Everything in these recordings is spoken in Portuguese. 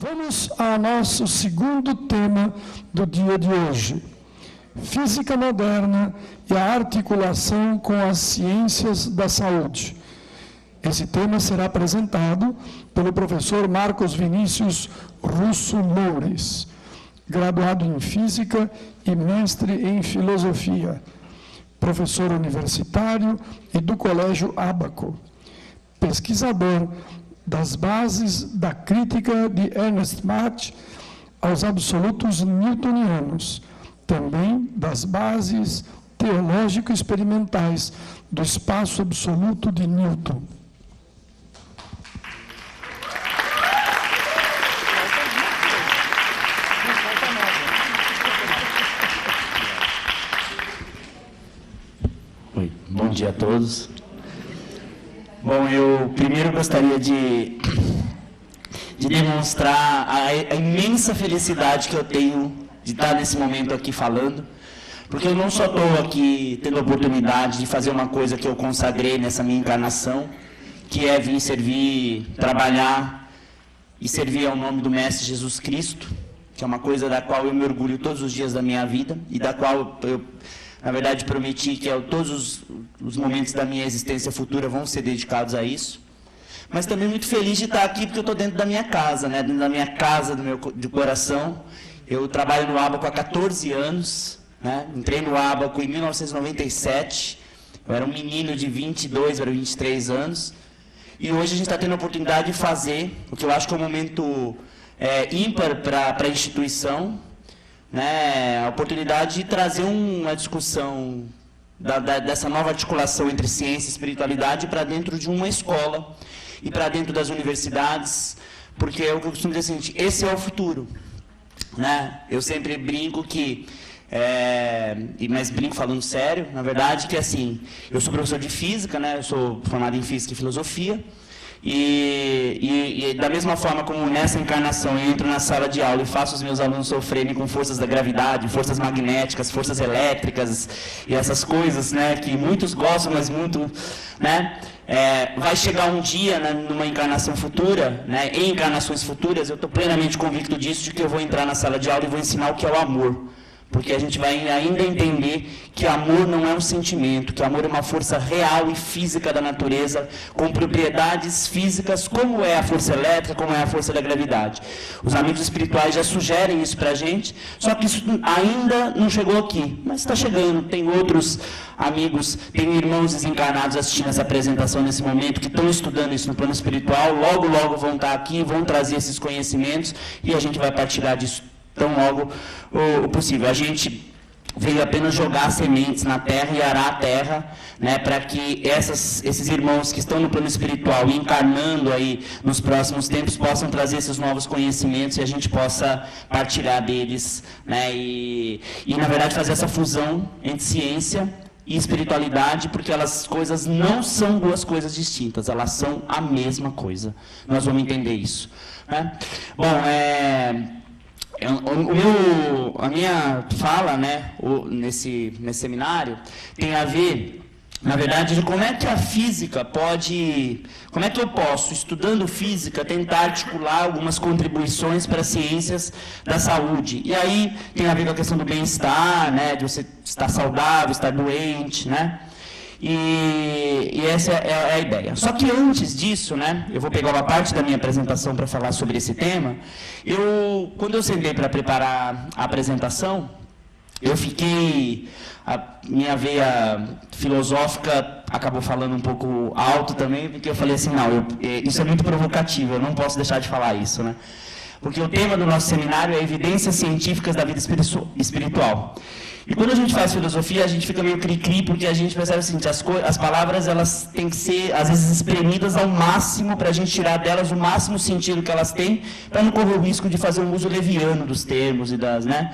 Vamos ao nosso segundo tema do dia de hoje: Física moderna e a articulação com as ciências da saúde. Esse tema será apresentado pelo professor Marcos Vinícius Russo Moures, graduado em Física e mestre em Filosofia, professor universitário e do Colégio Ábaco, pesquisador das bases da crítica de Ernst Mach aos absolutos newtonianos, também das bases teológico-experimentais do espaço absoluto de Newton. Oi, bom dia a todos. Bom, eu primeiro gostaria de demonstrar a imensa felicidade que eu tenho de estar nesse momento aqui falando, porque eu não só estou aqui tendo a oportunidade de fazer uma coisa que eu consagrei nessa minha encarnação, que é vir servir, trabalhar e servir ao nome do Mestre Jesus Cristo, que é uma coisa da qual eu me orgulho todos os dias da minha vida e da qual eu, na verdade, prometi que todos os momentos da minha existência futura vão ser dedicados a isso. Mas também muito feliz de estar aqui porque eu estou dentro da minha casa, né? Dentro da minha casa, do coração. Eu trabalho no Ábaco há 14 anos, né? Entrei no Ábaco em 1997. Eu era um menino de 22 para 23 anos. E hoje a gente está tendo a oportunidade de fazer o que eu acho que é um momento ímpar para a instituição, né, a oportunidade de trazer uma discussão dessa nova articulação entre ciência e espiritualidade para dentro de uma escola e para dentro das universidades, porque é o que eu costumo dizer assim, esse é o futuro, né? Eu sempre brinco que, mas brinco falando sério, na verdade, que assim, eu sou professor de física, né? Eu sou formado em física e filosofia. E da mesma forma como nessa encarnação eu entro na sala de aula e faço os meus alunos sofrerem com forças da gravidade, forças magnéticas, forças elétricas e essas coisas, né, que muitos gostam, mas muito, né, vai chegar um dia, né, numa encarnação futura, né, em encarnações futuras, eu estou plenamente convicto disso, de que eu vou entrar na sala de aula e vou ensinar o que é o amor. Porque a gente vai ainda entender que amor não é um sentimento, que amor é uma força real e física da natureza, com propriedades físicas, como é a força elétrica, como é a força da gravidade. Os amigos espirituais já sugerem isso para a gente, só que isso ainda não chegou aqui, mas está chegando. Tem outros amigos, tem irmãos desencarnados assistindo essa apresentação nesse momento, que estão estudando isso no plano espiritual, logo, logo vão estar aqui, vão trazer esses conhecimentos, e a gente vai partilhar disso tão logo o possível. A gente veio apenas jogar sementes na terra e arar a terra, né, para que esses irmãos que estão no plano espiritual e encarnando aí nos próximos tempos possam trazer esses novos conhecimentos e a gente possa partilhar deles, né, e na verdade fazer essa fusão entre ciência e espiritualidade, porque as coisas não são duas coisas distintas, elas são a mesma coisa. Nós vamos entender isso, né? Bom, a minha fala, né, nesse seminário tem a ver, na verdade, de como é que a física pode, como é que eu posso, estudando física, tentar articular algumas contribuições para as ciências da saúde. E aí tem a ver com a questão do bem-estar, né, de você estar saudável, estar doente, né? E essa é a ideia. Só que antes disso, né, eu vou pegar uma parte da minha apresentação para falar sobre esse tema. Quando eu sentei para preparar a apresentação, eu fiquei, a minha veia filosófica acabou falando um pouco alto também, porque eu falei assim, não, isso é muito provocativo, eu não posso deixar de falar isso, né? Porque o tema do nosso seminário é evidências científicas da vida espiritual. E quando a gente faz filosofia, a gente fica meio cri-cri, porque a gente percebe o seguinte, as palavras elas têm que ser, às vezes, espremidas ao máximo, para a gente tirar delas o máximo sentido que elas têm, para não correr o risco de fazer um uso leviano dos termos e das, né?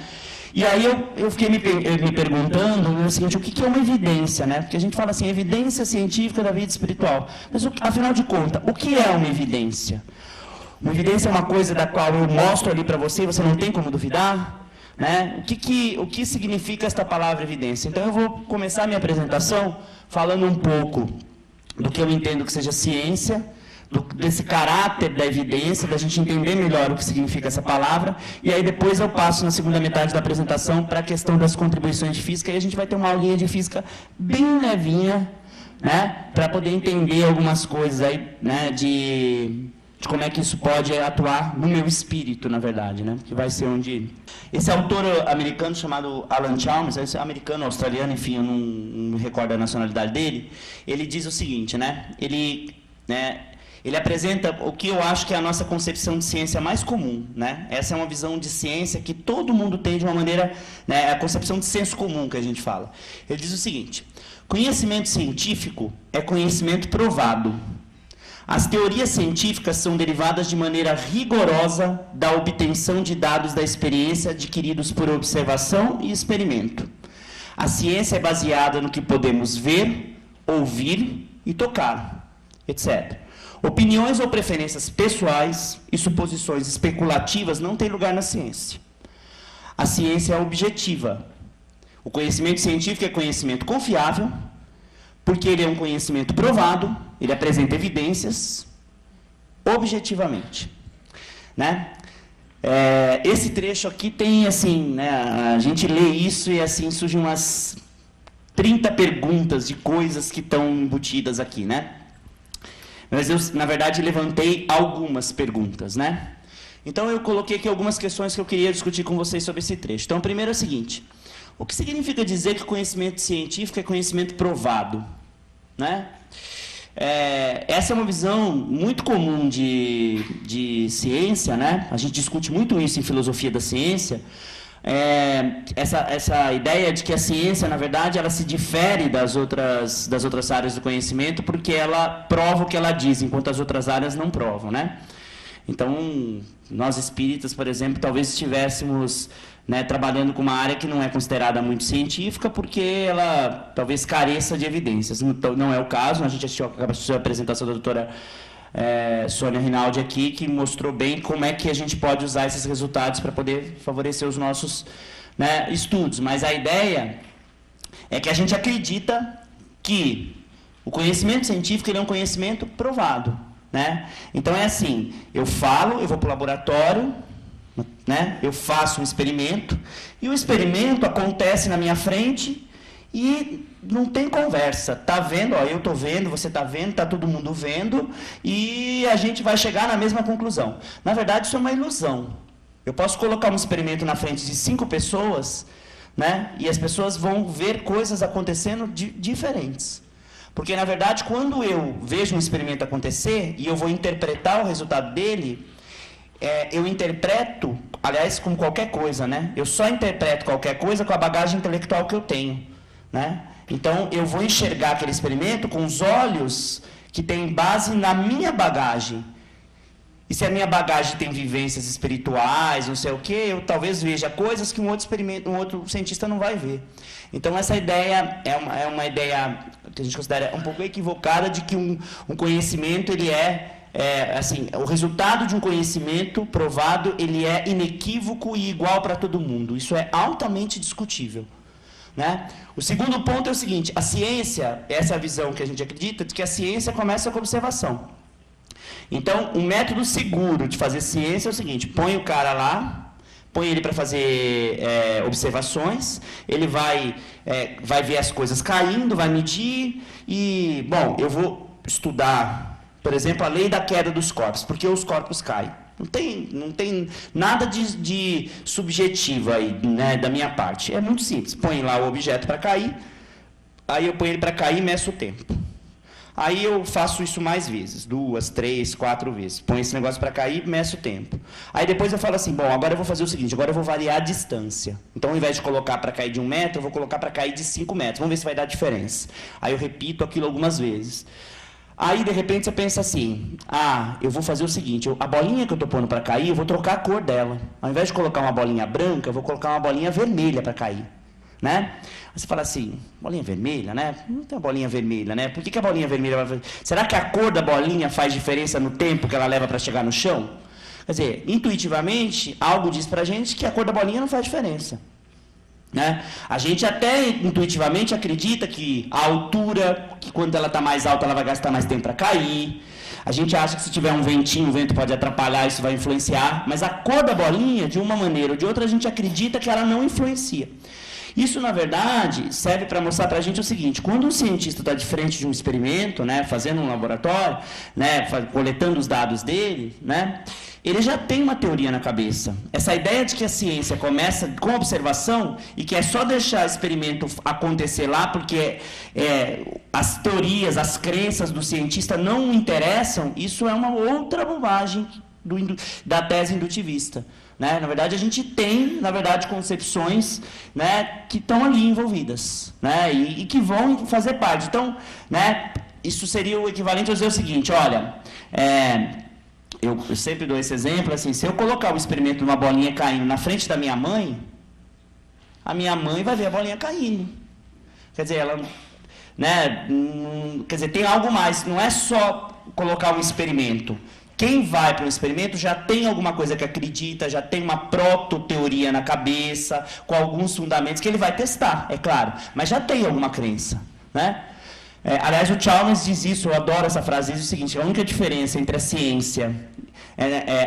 E aí eu fiquei me perguntando o seguinte, o que é uma evidência, né? Porque a gente fala assim, evidência científica da vida espiritual. Mas, afinal de contas, o que é uma evidência? Uma evidência é uma coisa da qual eu mostro ali para você e você não tem como duvidar? Né? O que significa esta palavra evidência? Então eu vou começar a minha apresentação falando um pouco do que eu entendo que seja ciência, desse caráter da evidência, da gente entender melhor o que significa essa palavra, e aí depois eu passo na segunda metade da apresentação para a questão das contribuições de física, e a gente vai ter uma aulinha de física bem levinha, né, para poder entender algumas coisas aí, né, de como é que isso pode atuar no meu espírito, na verdade, né? Que vai ser onde... Esse autor americano chamado Alan Chalmers, esse americano, australiano, enfim, eu não me recordo a nacionalidade dele, ele diz o seguinte, né? Ele apresenta o que eu acho que é a nossa concepção de ciência mais comum, né? Essa é uma visão de ciência que todo mundo tem de uma maneira, né, a concepção de senso comum que a gente fala. Ele diz o seguinte: conhecimento científico é conhecimento provado. As teorias científicas são derivadas de maneira rigorosa da obtenção de dados da experiência adquiridos por observação e experimento. A ciência é baseada no que podemos ver, ouvir e tocar, etc. Opiniões ou preferências pessoais e suposições especulativas não têm lugar na ciência. A ciência é objetiva. O conhecimento científico é conhecimento confiável, porque ele é um conhecimento provado, ele apresenta evidências objetivamente, né? Esse trecho aqui tem, assim, né, a gente lê isso e assim surgem umas 30 perguntas de coisas que estão embutidas aqui, né? Mas eu, na verdade, levantei algumas perguntas, né? Então, eu coloquei aqui algumas questões que eu queria discutir com vocês sobre esse trecho. Então, primeiro é o seguinte: o que significa dizer que conhecimento científico é conhecimento provado, né? Essa é uma visão muito comum de ciência, né? A gente discute muito isso em filosofia da ciência. Essa ideia de que a ciência, na verdade, ela se difere das outras áreas do conhecimento porque ela prova o que ela diz, enquanto as outras áreas não provam, né? Então, nós espíritas, por exemplo, talvez estivéssemos, né, trabalhando com uma área que não é considerada muito científica, porque ela talvez careça de evidências. Não é o caso. A gente assistiu a apresentação da doutora Sônia Rinaldi aqui, que mostrou bem como é que a gente pode usar esses resultados para poder favorecer os nossos, né, estudos. Mas a ideia é que a gente acredita que o conhecimento científico ele é um conhecimento provado, né? Então é assim, eu vou para o laboratório, né? Eu faço um experimento e o experimento acontece na minha frente e não tem conversa. Tá vendo? Ó, eu estou vendo, você está vendo, está todo mundo vendo e a gente vai chegar na mesma conclusão. Na verdade, isso é uma ilusão. Eu posso colocar um experimento na frente de 5 pessoas, né? E as pessoas vão ver coisas acontecendo diferentes. Porque, na verdade, quando eu vejo um experimento acontecer e eu vou interpretar o resultado dele, eu interpreto, aliás, como qualquer coisa, né? Eu só interpreto qualquer coisa com a bagagem intelectual que eu tenho, né? Então, eu vou enxergar aquele experimento com os olhos que têm base na minha bagagem. E se a minha bagagem tem vivências espirituais, não sei o quê, eu talvez veja coisas que um outro cientista não vai ver. Então, essa ideia é uma ideia que a gente considera um pouco equivocada de que um conhecimento, ele assim, o resultado de um conhecimento provado, ele é inequívoco e igual para todo mundo. Isso é altamente discutível, né? O segundo ponto é o seguinte: a ciência, essa é a visão que a gente acredita, de que a ciência começa com observação. Então, um método seguro de fazer ciência é o seguinte: põe o cara lá, põe ele para fazer observações, ele vai ver as coisas caindo, vai medir e, bom, eu vou estudar, por exemplo, a lei da queda dos corpos, porque os corpos caem. Não tem nada de subjetivo aí, né, da minha parte. É muito simples. Põe lá o objeto para cair, aí eu ponho ele para cair e meço o tempo. Aí eu faço isso mais vezes, 2, 3, 4 vezes. Põe esse negócio para cair e meço o tempo. Aí depois eu falo assim, bom, agora eu vou fazer o seguinte, agora eu vou variar a distância. Então, ao invés de colocar para cair de 1 metro, eu vou colocar para cair de 5 metros. Vamos ver se vai dar diferença. Aí eu repito aquilo algumas vezes. Aí, de repente, você pensa assim, eu vou fazer o seguinte, a bolinha que eu estou pondo para cair, eu vou trocar a cor dela. Ao invés de colocar uma bolinha branca, eu vou colocar uma bolinha vermelha para cair, né? Aí você fala assim, bolinha vermelha, né? Não tem uma bolinha vermelha, né? Por que a bolinha vermelha vai... Será que a cor da bolinha faz diferença no tempo que ela leva para chegar no chão? Quer dizer, intuitivamente, algo diz para a gente que a cor da bolinha não faz diferença, né? A gente até intuitivamente acredita que a altura, que quando ela está mais alta, ela vai gastar mais tempo para cair. A gente acha que se tiver um ventinho, o vento pode atrapalhar, isso vai influenciar, mas a cor da bolinha, de uma maneira ou de outra, a gente acredita que ela não influencia. Isso, na verdade, serve para mostrar para a gente o seguinte: quando um cientista está de frente de um experimento, né, fazendo um laboratório, né, coletando os dados dele, né, ele já tem uma teoria na cabeça. Essa ideia de que a ciência começa com observação e que é só deixar o experimento acontecer lá, porque as teorias, as crenças do cientista não interessam, isso é uma outra bobagem da tese indutivista. Né? Na verdade, a gente tem, concepções, né, que estão ali envolvidas, né, e que vão fazer parte. Então, né, isso seria o equivalente a dizer o seguinte: olha, eu sempre dou esse exemplo, assim, se eu colocar o experimento de uma bolinha caindo na frente da minha mãe, a minha mãe vai ver a bolinha caindo. Quer dizer, ela, né, tem algo mais, não é só colocar um experimento. Quem vai para um experimento já tem alguma coisa que acredita, já tem uma proto-teoria na cabeça, com alguns fundamentos que ele vai testar, é claro, mas já tem alguma crença, né? Aliás, o Chalmers diz isso, eu adoro essa frase, diz o seguinte: a única diferença entre a ciência,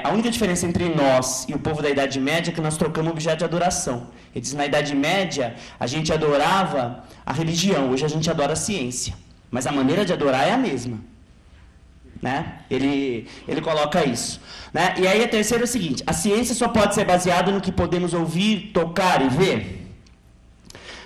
a única diferença entre nós e o povo da Idade Média é que nós trocamos objeto de adoração. Ele diz: na Idade Média, a gente adorava a religião, hoje a gente adora a ciência, mas a maneira de adorar é a mesma. Né? Ele coloca isso, né? E aí a terceira é o seguinte: a ciência só pode ser baseada no que podemos ouvir, tocar e ver,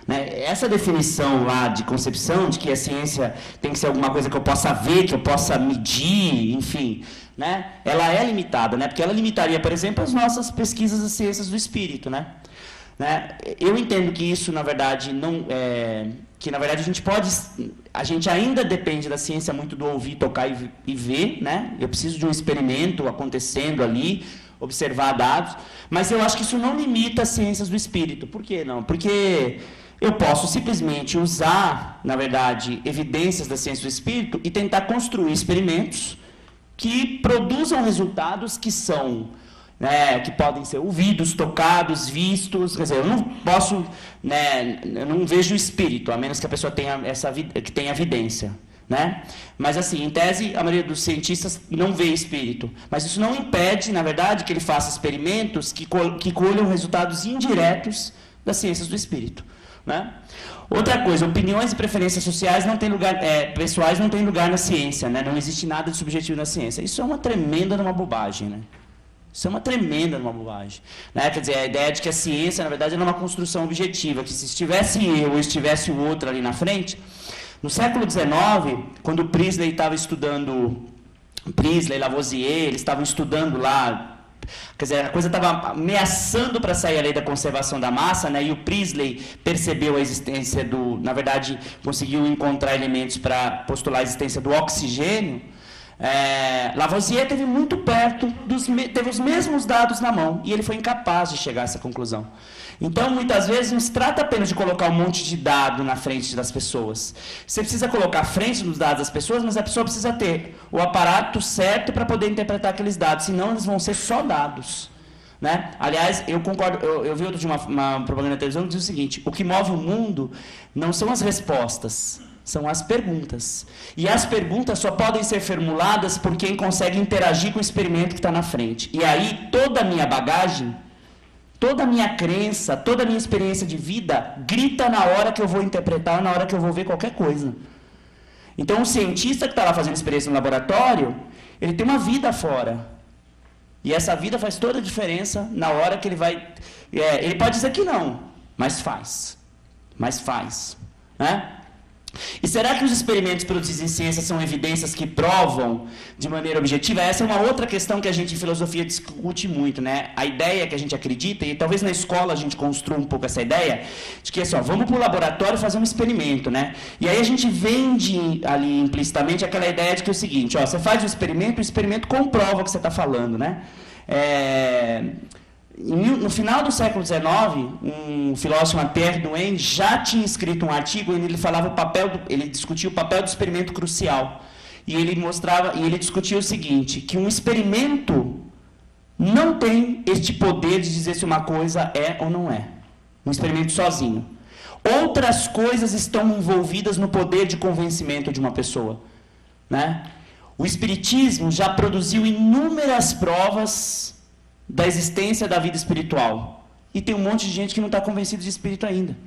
né? Essa definição lá de concepção de que a ciência tem que ser alguma coisa que eu possa ver, que eu possa medir, enfim, né? Ela é limitada, né? Porque ela limitaria, por exemplo, as nossas pesquisas das ciências do espírito, né? Eu entendo que isso, na verdade, não que na verdade a gente ainda depende da ciência muito do ouvir, tocar e ver, né? Eu preciso de um experimento acontecendo ali, observar dados, mas eu acho que isso não limita as ciências do espírito. Por que não? Porque eu posso simplesmente usar, na verdade, evidências da ciência do espírito e tentar construir experimentos que produzam resultados que são, que podem ser ouvidos, tocados, vistos. Quer dizer, eu não posso, eu não vejo o espírito, a menos que a pessoa tenha que tenha evidência, né? Mas, assim, em tese, a maioria dos cientistas não vê espírito. Mas isso não impede, na verdade, que ele faça experimentos que colham resultados indiretos das ciências do espírito, né? Outra coisa, opiniões e preferências sociais não têm lugar, pessoais não têm lugar na ciência, né? Não existe nada de subjetivo na ciência. Isso é uma tremenda bobagem, né? Isso é uma tremenda bobagem, né? Quer dizer, a ideia de que a ciência, na verdade, é uma construção objetiva, que se estivesse eu ou estivesse o outro ali na frente. No século XIX, quando Priestley estava estudando, Lavoisier, eles estavam estudando lá, quer dizer, a coisa estava ameaçando para sair a lei da conservação da massa, né? E o Priestley percebeu a existência na verdade, conseguiu encontrar elementos para postular a existência do oxigênio. Lavoisier teve muito perto, teve os mesmos dados na mão, e ele foi incapaz de chegar a essa conclusão. Então, muitas vezes, não se trata apenas de colocar um monte de dado na frente das pessoas. Você precisa colocar à frente dos dados das pessoas, mas a pessoa precisa ter o aparato certo para poder interpretar aqueles dados, senão eles vão ser só dados, né? Aliás, eu concordo, eu vi outro dia uma propaganda na televisão que diz o seguinte: o que move o mundo não são as respostas, são as perguntas. E as perguntas só podem ser formuladas por quem consegue interagir com o experimento que está na frente. E aí, toda a minha bagagem, toda a minha crença, toda a minha experiência de vida grita na hora que eu vou interpretar, na hora que eu vou ver qualquer coisa. Então, o cientista que está lá fazendo experiência no laboratório, ele tem uma vida fora. E essa vida faz toda a diferença na hora que ele vai... ele pode dizer que não, mas faz. Né? E será que os experimentos produzidos em ciência são evidências que provam de maneira objetiva? Essa é uma outra questão que a gente em filosofia discute muito, né? A ideia que a gente acredita, e talvez na escola a gente construa um pouco essa ideia, de que assim, vamos para o laboratório fazer um experimento, né? E aí a gente vende ali implicitamente aquela ideia de que é o seguinte: você faz o experimento comprova o que você está falando, né? No final do século XIX, um filósofo chamado Pierre Duhem já tinha escrito um artigo onde ele falava ele discutia o papel do experimento crucial. E ele discutia o seguinte: que um experimento não tem este poder de dizer se uma coisa é ou não é. Um experimento sozinho. Outras coisas estão envolvidas no poder de convencimento de uma pessoa, né? O Espiritismo já produziu inúmeras provas da existência da vida espiritual. E tem um monte de gente que não está convencido de espírito ainda.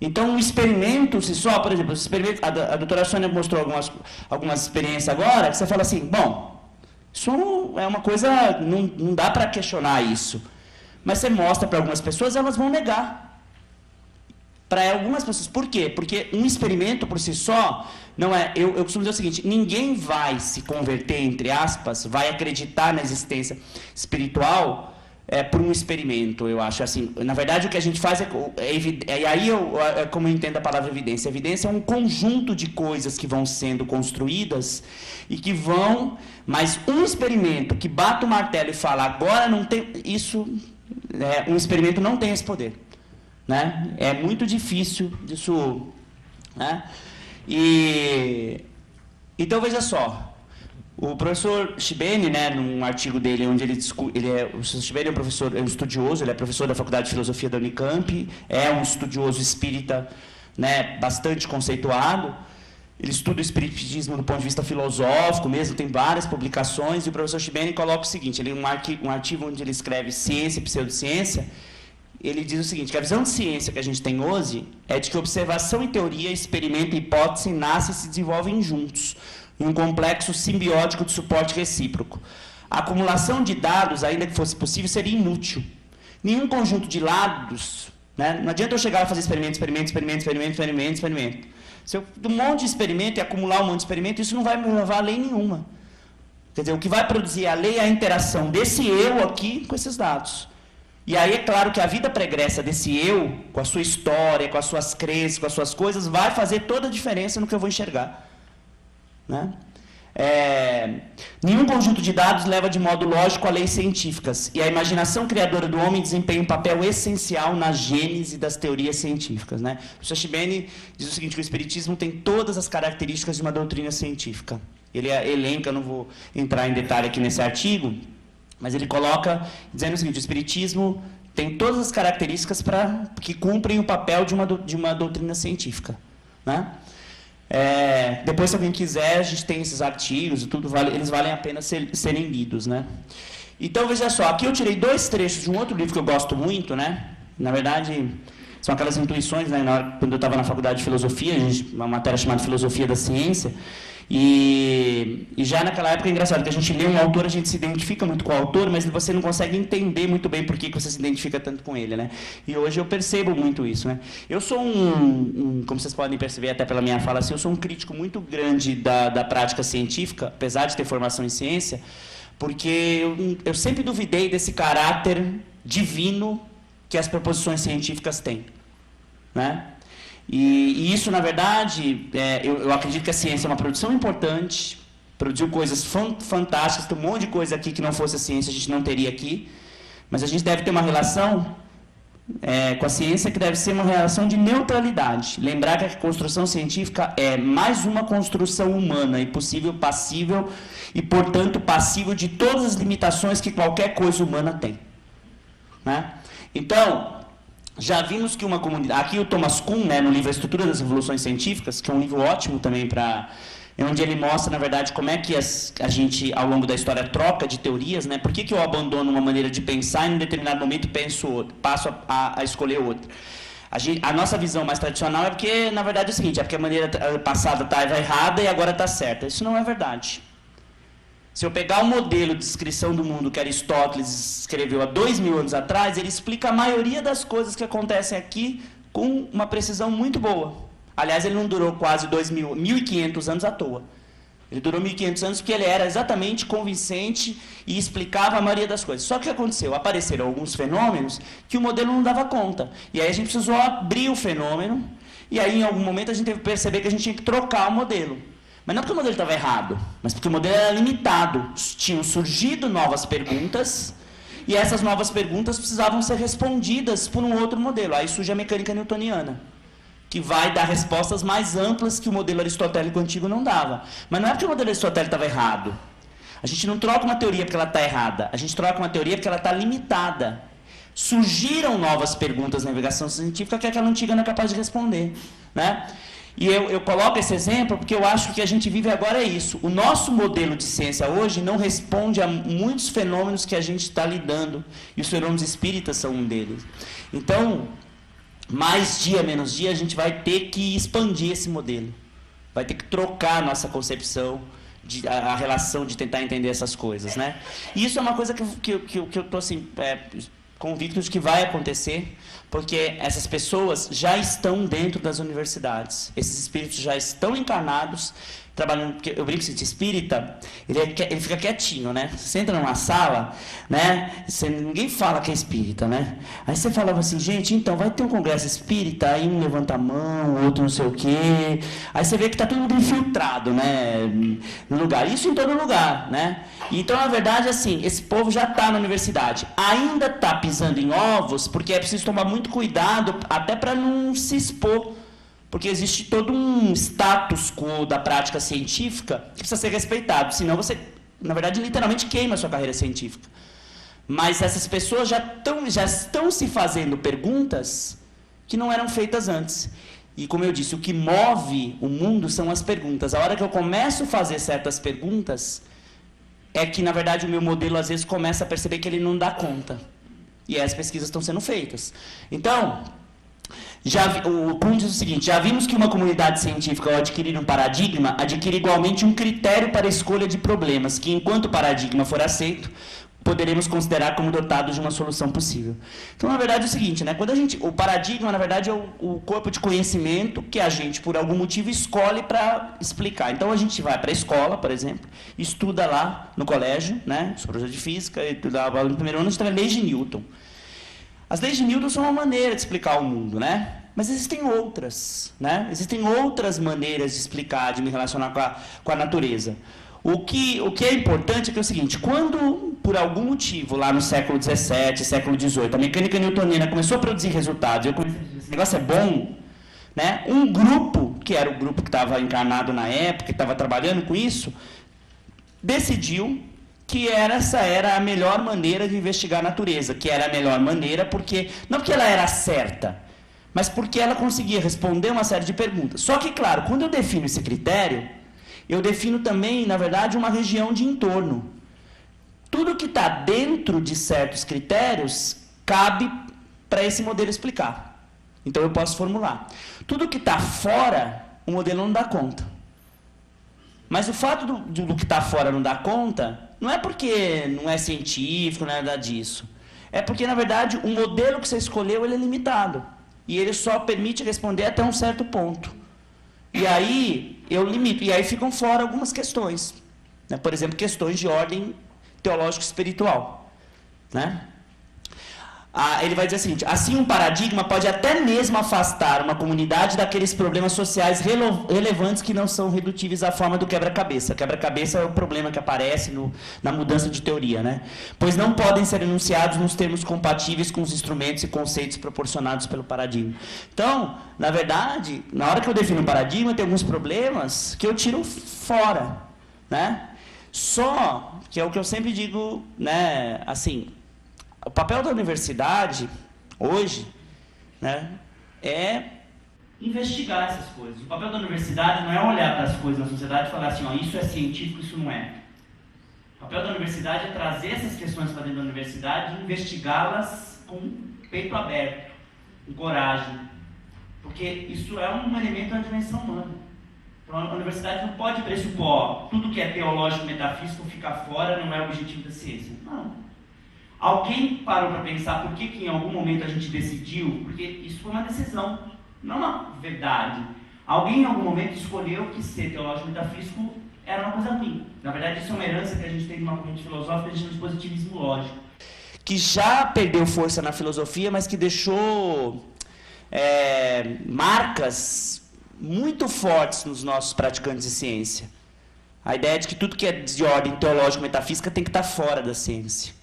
Então, o experimento, se só, por exemplo, a doutora Sônia mostrou algumas experiências agora, que você fala assim, bom, isso é uma coisa, não dá para questionar isso. Mas você mostra para algumas pessoas, elas vão negar. Para algumas pessoas. Por quê? Porque um experimento por si só, não é... Eu costumo dizer o seguinte, ninguém vai se converter, entre aspas, vai acreditar na existência espiritual por um experimento, eu acho. Assim, na verdade, o que a gente faz e aí, como eu entendo a palavra evidência. Evidência é um conjunto de coisas que vão sendo construídas e que vão... Mas um experimento que bate o martelo e fala, agora não tem... Isso... um experimento não tem esse poder. Né? É muito difícil disso, né? Então veja só, o professor Shibene, né, num artigo dele onde ele discute, o professor Shibene é um estudioso, ele é professor da Faculdade de Filosofia da Unicamp, é um estudioso espírita, né, bastante conceituado. Ele estuda o espiritismo do ponto de vista filosófico mesmo, tem várias publicações, e o professor Shibene coloca o seguinte, ele um artigo onde ele escreve ciência e pseudociência. Ele diz o seguinte, que a visão de ciência que a gente tem hoje é de que observação e teoria, experimento e hipótese nascem e se desenvolvem juntos, em um complexo simbiótico de suporte recíproco. A acumulação de dados, ainda que fosse possível, seria inútil. Nenhum conjunto de dados, né? Não adianta eu chegar a fazer experimento. Se eu um monte de experimento e acumular um monte de experimento, isso não vai me levar a lei nenhuma. Quer dizer, o que vai produzir a lei é a interação desse eu aqui com esses dados. E aí é claro que a vida pregressa desse eu, com a sua história, com as suas crenças, com as suas coisas, vai fazer toda a diferença no que eu vou enxergar. Né? Nenhum conjunto de dados leva de modo lógico a leis científicas, e a imaginação criadora do homem desempenha um papel essencial na gênese das teorias científicas. Né? O professor Shibene diz o seguinte, que o Espiritismo tem todas as características de uma doutrina científica. Ele elenca, não vou entrar em detalhe aqui nesse artigo, mas ele coloca, dizendo o seguinte, o Espiritismo tem todas as características que cumprem o papel de uma doutrina científica. Né? Depois, se alguém quiser, a gente tem esses artigos e tudo, eles valem a pena serem lidos. Né? Então, veja só, aqui eu tirei 2 trechos de um outro livro que eu gosto muito, né? Na verdade, são aquelas intuições, né? Quando eu estava na faculdade de filosofia, uma matéria chamada Filosofia da Ciência, e já naquela época é engraçado que a gente lê um autor, a gente se identifica muito com o autor, mas você não consegue entender muito bem por que você se identifica tanto com ele, né? E hoje eu percebo muito isso, né? Eu sou como vocês podem perceber até pela minha fala, assim, eu sou um crítico muito grande da prática científica, apesar de ter formação em ciência, porque eu sempre duvidei desse caráter divino que as proposições científicas têm, né? E isso, na verdade, eu acredito que a ciência é uma produção importante, produziu coisas fantásticas, tem um monte de coisa aqui que não fosse a ciência a gente não teria aqui, mas a gente deve ter uma relação com a ciência que deve ser uma relação de neutralidade. Lembrar que a construção científica é mais uma construção humana e passível e, portanto, passível de todas as limitações que qualquer coisa humana tem. Né? Então, já vimos que uma comunidade... Aqui o Thomas Kuhn, né, no livro A Estrutura das Revoluções Científicas, que é um livro ótimo também onde ele mostra, na verdade, como é que a gente, ao longo da história, troca de teorias, né? Por que eu abandono uma maneira de pensar e, em um determinado momento, passo a escolher outra? A nossa visão mais tradicional é porque, na verdade, é o seguinte, é porque a maneira passada estava errada e agora está certa. Isso não é verdade. Se eu pegar o modelo de descrição do mundo que Aristóteles escreveu há 2000 anos atrás, ele explica a maioria das coisas que acontecem aqui com uma precisão muito boa. Aliás, ele não durou quase 1.500 anos à toa. Ele durou 1.500 anos porque ele era exatamente convincente e explicava a maioria das coisas. Só que o que aconteceu? Apareceram alguns fenômenos que o modelo não dava conta. E aí a gente precisou abrir o fenômeno, e aí em algum momento a gente teve que perceber que a gente tinha que trocar o modelo. Mas não porque o modelo estava errado, mas porque o modelo era limitado. Tinham surgido novas perguntas, e essas novas perguntas precisavam ser respondidas por um outro modelo. Aí surge a mecânica newtoniana, que vai dar respostas mais amplas que o modelo aristotélico antigo não dava. Mas não é porque o modelo aristotélico estava errado. A gente não troca uma teoria porque ela está errada, a gente troca uma teoria porque ela está limitada. Surgiram novas perguntas na navegação científica que aquela antiga não é capaz de responder. Né? E eu coloco esse exemplo porque eu acho que a gente vive agora é isso. O nosso modelo de ciência hoje não responde a muitos fenômenos que a gente está lidando. E os fenômenos espíritas são um deles. Então, mais dia, menos dia, a gente vai ter que expandir esse modelo. Vai ter que trocar a nossa concepção, a relação de tentar entender essas coisas, né? E isso é uma coisa que eu estou assim, convicto de que vai acontecer, porque essas pessoas já estão dentro das universidades. Esses espíritos já estão encarnados, trabalhando, porque eu brinco assim, de espírita, ele fica quietinho, né? Você entra numa sala, né? Ninguém fala que é espírita, né? Aí você falava assim, gente, então, vai ter um congresso espírita, aí um levanta a mão, outro não sei o quê. Aí você vê que está todo mundo infiltrado, né? No lugar. Isso em todo lugar, né? Então, na verdade, assim, esse povo já está na universidade. Ainda está pisando em ovos, porque é preciso tomar muito cuidado, até para não se expor. Porque existe todo um status quo da prática científica que precisa ser respeitado. Senão você, na verdade, literalmente queima a sua carreira científica. Mas essas pessoas já estão se fazendo perguntas que não eram feitas antes. E, como eu disse, o que move o mundo são as perguntas. A hora que eu começo a fazer certas perguntas, é que, na verdade, o meu modelo, às vezes, começa a perceber que ele não dá conta. E aí as pesquisas estão sendo feitas. Então, o Kuhn diz o seguinte, já vimos que uma comunidade científica, ao adquirir um paradigma, adquire igualmente um critério para a escolha de problemas, que, enquanto o paradigma for aceito, poderemos considerar como dotado de uma solução possível. Então, na verdade, é o seguinte, né? O paradigma, na verdade, é o corpo de conhecimento que a gente, por algum motivo, escolhe para explicar. Então, a gente vai para a escola, por exemplo, estuda lá no colégio, né? Os professores de física, no primeiro ano, a gente tem leis de Newton. As leis de Newton são uma maneira de explicar o mundo, né? Mas existem outras, né? Existem outras maneiras de explicar, de me relacionar com a natureza. O que é importante é que é o seguinte, quando, por algum motivo, lá no século XVII, século XVIII, a mecânica newtoniana começou a produzir resultados, esse negócio é bom, né? Um grupo, que era o grupo que estava encarnado na época, que estava trabalhando com isso, decidiu que essa era a melhor maneira de investigar a natureza, que era a melhor maneira não porque ela era certa, mas porque ela conseguia responder uma série de perguntas. Só que, claro, quando eu defino esse critério, eu defino também, na verdade, uma região de entorno. Tudo que está dentro de certos critérios cabe para esse modelo explicar. Então, eu posso formular. Tudo que está fora, o modelo não dá conta. Mas o fato do que está fora não dar conta, não é porque não é científico, não é nada disso. É porque, na verdade, o modelo que você escolheu ele é limitado. E ele só permite responder até um certo ponto. E aí, eu limito. E aí ficam fora algumas questões. Né? Por exemplo, questões de ordem teológico-espiritual. Né? Ele vai dizer o seguinte, assim um paradigma pode até mesmo afastar uma comunidade daqueles problemas sociais relevantes que não são redutíveis à forma do quebra-cabeça. Quebra-cabeça é o problema que aparece na mudança de teoria, né? Pois não podem ser enunciados nos termos compatíveis com os instrumentos e conceitos proporcionados pelo paradigma. Então, na verdade, na hora que eu defino um paradigma, tem alguns problemas que eu tiro fora, né? Só que é o que eu sempre digo, né, assim, o papel da universidade, hoje, né, é investigar essas coisas. O papel da universidade não é olhar para as coisas na sociedade e falar assim, ó, isso é científico, isso não é. O papel da universidade é trazer essas questões para dentro da universidade e investigá-las com peito aberto, com coragem. Porque isso é um elemento da dimensão humana. Então, a universidade não pode pressupor tudo que é teológico, metafísico, ficar fora, não é o objetivo da ciência. Não. Alguém parou para pensar por que em algum momento a gente decidiu, porque isso foi uma decisão, não uma verdade. Alguém em algum momento escolheu que ser teológico metafísico era uma coisa ruim. Na verdade, isso é uma herança que a gente tem de uma corrente filosófica, a gente chama de positivismo lógico. Que já perdeu força na filosofia, mas que deixou marcas muito fortes nos nossos praticantes de ciência. A ideia de que tudo que é de ordem teológica metafísica tem que estar fora da ciência.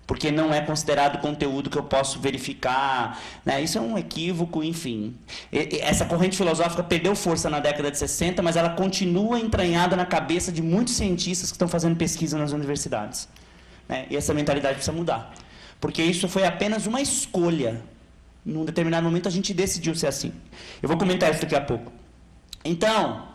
Porque não é considerado conteúdo que eu posso verificar, né? Isso é um equívoco, enfim. Essa corrente filosófica perdeu força na década de 60, mas ela continua entranhada na cabeça de muitos cientistas que estão fazendo pesquisa nas universidades. Né? E essa mentalidade precisa mudar. Porque isso foi apenas uma escolha. Num determinado momento a gente decidiu ser assim. Eu vou comentar isso daqui a pouco. Então,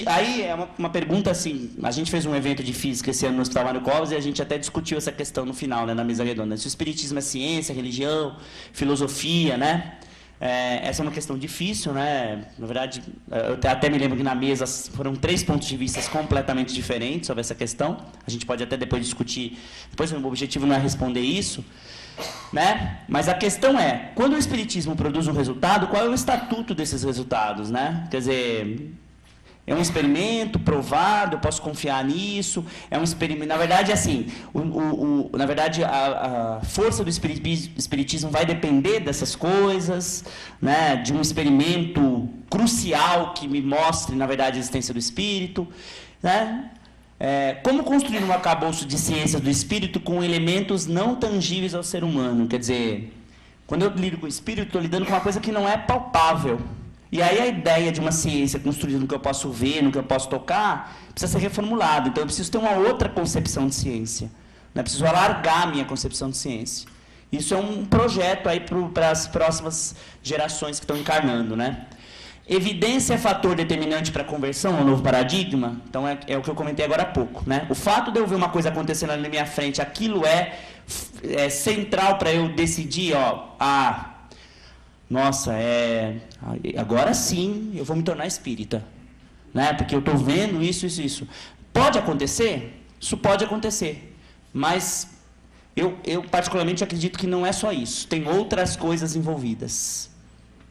aí é uma pergunta assim, a gente fez um evento de física esse ano no Hospital Mário Covas e a gente até discutiu essa questão no final, né, na mesa redonda. Se o espiritismo é ciência, religião, filosofia, né? Essa é uma questão difícil, né? Na verdade, eu até me lembro que na mesa foram 3 pontos de vista completamente diferentes sobre essa questão. A gente pode até depois discutir, depois o objetivo não é responder isso, né? Mas a questão é, quando o espiritismo produz um resultado, qual é o estatuto desses resultados, né? Quer dizer, é um experimento provado, eu posso confiar nisso, é um experimento. Na verdade, assim, na verdade, a força do espiritismo vai depender dessas coisas, né? De um experimento crucial que me mostre, na verdade, a existência do espírito, né? Como construir um arcabouço de ciências do espírito com elementos não tangíveis ao ser humano? Quer dizer, quando eu lido com o espírito, estou lidando com uma coisa que não é palpável. E aí a ideia de uma ciência construída no que eu posso ver, no que eu posso tocar, precisa ser reformulada. Então eu preciso ter uma outra concepção de ciência, né? Preciso alargar a minha concepção de ciência. Isso é um projeto aí para as próximas gerações que estão encarnando, né? Evidência é fator determinante para a conversão ao novo paradigma? Então é o que eu comentei agora há pouco, né? O fato de eu ver uma coisa acontecendo ali na minha frente, aquilo é central para eu decidir, nossa, agora sim eu vou me tornar espírita, né? Porque eu estou vendo isso. Pode acontecer? Isso pode acontecer, mas eu particularmente acredito que não é só isso, tem outras coisas envolvidas,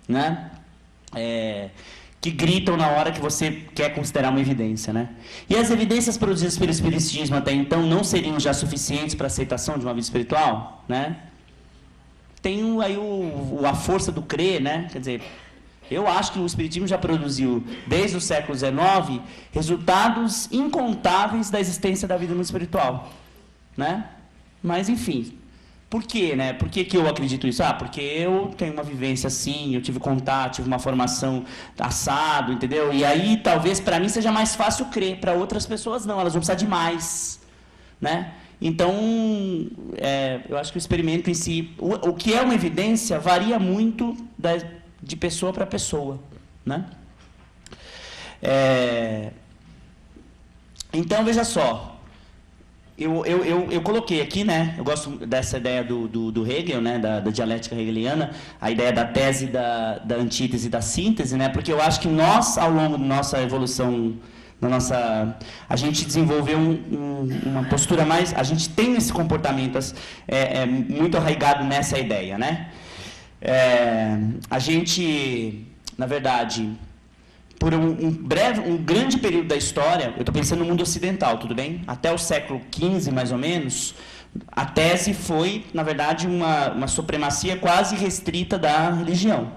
né? Que gritam na hora que você quer considerar uma evidência, né? E as evidências produzidas pelo espiritismo até então não seriam já suficientes para a aceitação de uma vida espiritual, né? Tem aí a força do crer, né? Quer dizer, eu acho que o espiritismo já produziu, desde o século XIX, resultados incontáveis da existência da vida no espiritual, né? Mas, enfim, por quê, né? Por que eu acredito isso? Porque eu tenho uma vivência assim, eu tive contato, tive uma formação assado, entendeu? E aí, talvez, para mim, seja mais fácil crer, para outras pessoas não, elas vão precisar de mais, né? Então, eu acho que o experimento em si, o que é uma evidência, varia muito de pessoa para pessoa, né? Então, veja só, eu coloquei aqui, né? Eu gosto dessa ideia do Hegel, né? Da dialética hegeliana, a ideia da tese, da antítese e da síntese, né? Porque eu acho que nós, ao longo da nossa evolução, a gente desenvolveu uma postura mais, a gente tem esse comportamento muito arraigado nessa ideia, né? A gente, na verdade, por um grande período da história, eu estou pensando no mundo ocidental, tudo bem? Até o século XV, mais ou menos, a tese foi, na verdade, uma supremacia quase restrita da religião,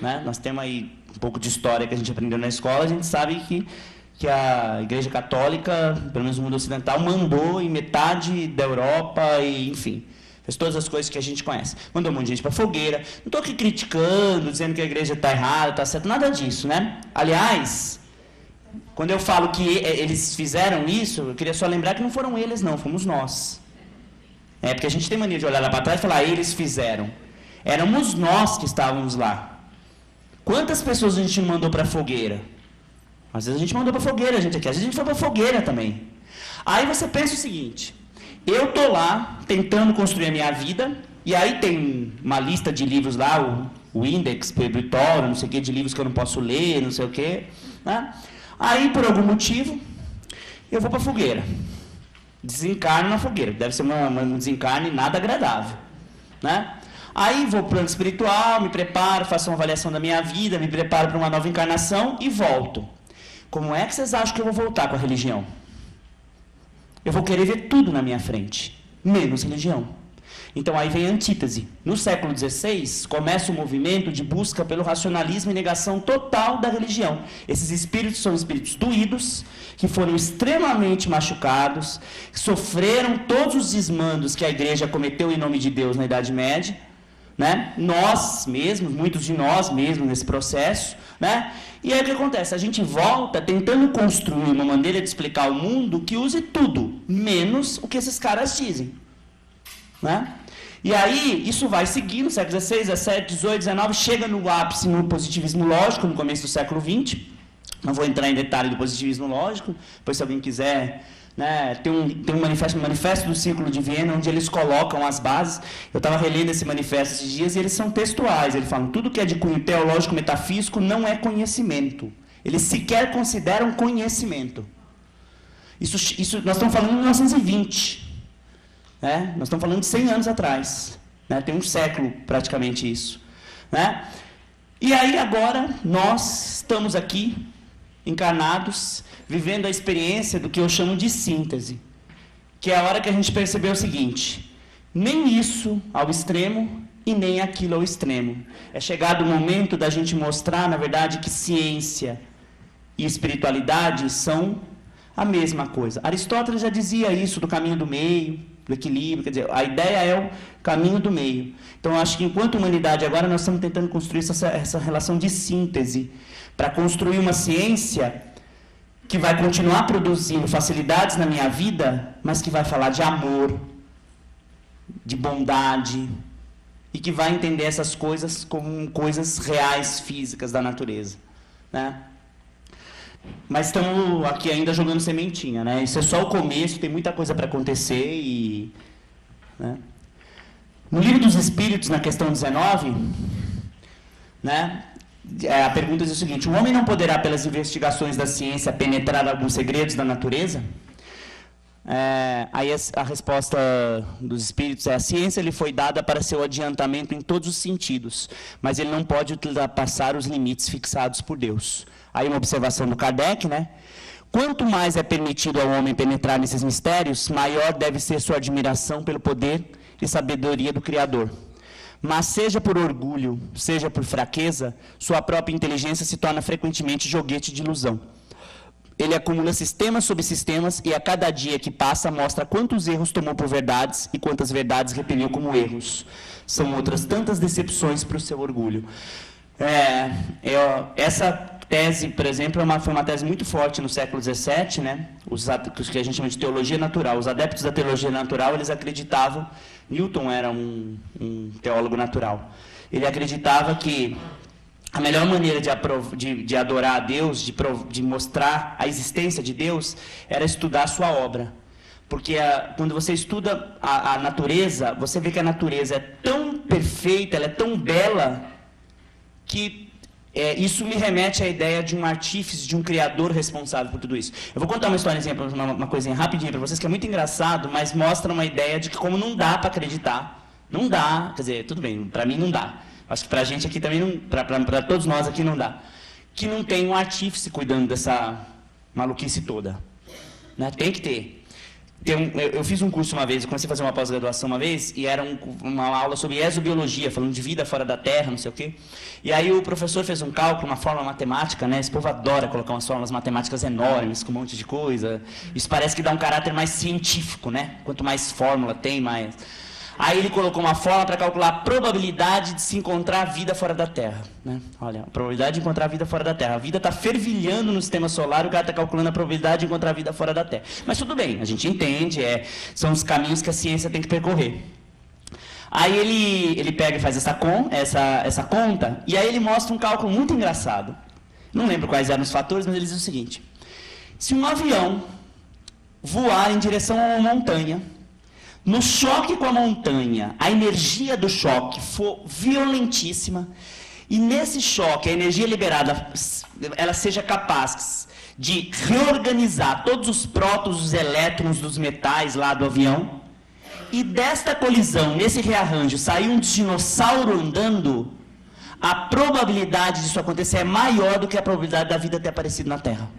né? Nós temos aí um pouco de história que a gente aprendeu na escola, a gente sabe que a Igreja Católica, pelo menos no mundo ocidental, mandou em metade da Europa e, enfim, fez todas as coisas que a gente conhece. Mandou um monte de gente para fogueira. Não estou aqui criticando, dizendo que a igreja está errada, está certo, nada disso, né? Aliás, quando eu falo que eles fizeram isso, eu queria só lembrar que não foram eles, não, fomos nós. Porque a gente tem mania de olhar lá para trás e falar, eles fizeram. Éramos nós que estávamos lá. Quantas pessoas a gente mandou para a fogueira? Às vezes a gente mandou para fogueira, gente aqui. Às vezes a gente foi para fogueira também. Aí você pensa o seguinte, eu estou lá tentando construir a minha vida, e aí tem uma lista de livros lá, o Index, Proibitório, não sei o que, de livros que eu não posso ler, não sei o que, né? Aí, por algum motivo, eu vou para a fogueira. Desencarno na fogueira. Deve ser um desencarne nada agradável, né? Aí vou para o plano espiritual, me preparo, faço uma avaliação da minha vida, me preparo para uma nova encarnação e volto. Como é que vocês acham que eu vou voltar com a religião? Eu vou querer ver tudo na minha frente, menos religião. Então aí vem a antítese. No século XVI, começa o movimento de busca pelo racionalismo e negação total da religião. Esses espíritos são espíritos doídos, que foram extremamente machucados, que sofreram todos os desmandos que a igreja cometeu em nome de Deus na Idade Média, né? Nós mesmos, muitos de nós mesmos nesse processo, né? E aí o que acontece? A gente volta tentando construir uma maneira de explicar o mundo que use tudo, menos o que esses caras dizem, né? E aí isso vai seguir no século XVI, XVII, XVIII, XIX, chega no ápice no positivismo lógico, no começo do século XX, Não vou entrar em detalhe do positivismo lógico, depois se alguém quiser, né, tem um manifesto do Círculo de Viena, onde eles colocam as bases. Eu estava relendo esse manifesto esses dias e eles são textuais. Eles falam, tudo que é de cunho teológico metafísico não é conhecimento. Eles sequer consideram conhecimento. Isso nós estamos falando em 1920. Né? Nós estamos falando de 100 anos atrás. Né? Tem um século praticamente isso. Né? E aí agora nós estamos aqui, encarnados, vivendo a experiência do que eu chamo de síntese, que é a hora que a gente percebeu o seguinte, nem isso ao extremo e nem aquilo ao extremo. É chegado o momento da gente mostrar, na verdade, que ciência e espiritualidade são a mesma coisa. Aristóteles já dizia isso do caminho do meio, do equilíbrio, quer dizer, a ideia é o caminho do meio. Então, eu acho que enquanto humanidade agora nós estamos tentando construir essa relação de síntese, para construir uma ciência que vai continuar produzindo facilidades na minha vida, mas que vai falar de amor, de bondade, e que vai entender essas coisas como coisas reais, físicas da natureza. Né? Mas estamos aqui ainda jogando sementinha, né? Isso é só o começo, tem muita coisa para acontecer e... Né? No Livro dos Espíritos, na questão 19, né? A pergunta diz o seguinte, o homem não poderá, pelas investigações da ciência, penetrar alguns segredos da natureza? Aí a resposta dos espíritos é, a ciência lhe foi dada para seu adiantamento em todos os sentidos, mas ele não pode ultrapassar os limites fixados por Deus. Aí uma observação do Kardec, né? Quanto mais é permitido ao homem penetrar nesses mistérios, maior deve ser sua admiração pelo poder e sabedoria do Criador. Mas seja por orgulho, seja por fraqueza, sua própria inteligência se torna frequentemente joguete de ilusão. Ele acumula sistemas sobre sistemas e a cada dia que passa mostra quantos erros tomou por verdades e quantas verdades repeliu como erros. São outras tantas decepções para o seu orgulho. Essa tese, por exemplo, foi uma tese muito forte no século XVII, né? Os que a gente chama de teologia natural. Os adeptos da teologia natural, eles acreditavam, Newton era um teólogo natural, ele acreditava que a melhor maneira de adorar a Deus, de mostrar a existência de Deus, era estudar a sua obra. Porque quando você estuda a natureza, você vê que a natureza é tão perfeita, ela é tão bela, que isso me remete à ideia de um artífice, de um criador responsável por tudo isso. Eu vou contar uma história, uma coisinha rapidinha para vocês, que é muito engraçado, mas mostra uma ideia de que como não dá para acreditar, não dá, quer dizer, tudo bem, para mim não dá. Acho que para a gente aqui também não, para todos nós aqui não dá. Que não tem um artífice cuidando dessa maluquice toda. Né? Tem que ter. Eu fiz um curso uma vez, eu comecei a fazer uma pós-graduação uma vez, e era uma aula sobre exobiologia, falando de vida fora da Terra, não sei o quê. E aí o professor fez um cálculo, uma fórmula matemática, né? Esse povo adora colocar umas fórmulas matemáticas enormes, com um monte de coisa. Isso parece que dá um caráter mais científico, né? Quanto mais fórmula tem, mais... Aí ele colocou uma fórmula para calcular a probabilidade de se encontrar vida fora da Terra. Né? Olha, a probabilidade de encontrar vida fora da Terra. A vida está fervilhando no sistema solar e o cara está calculando a probabilidade de encontrar vida fora da Terra. Mas tudo bem, a gente entende, são os caminhos que a ciência tem que percorrer. Aí ele pega e faz essa conta, e aí ele mostra um cálculo muito engraçado. Não lembro quais eram os fatores, mas ele diz o seguinte. Se um avião voar em direção a uma montanha, no choque com a montanha, a energia do choque for violentíssima, e nesse choque a energia liberada ela seja capaz de reorganizar todos os prótons, os elétrons dos metais lá do avião, e desta colisão, nesse rearranjo, sair um dinossauro andando, a probabilidade disso acontecer é maior do que a probabilidade da vida ter aparecido na Terra.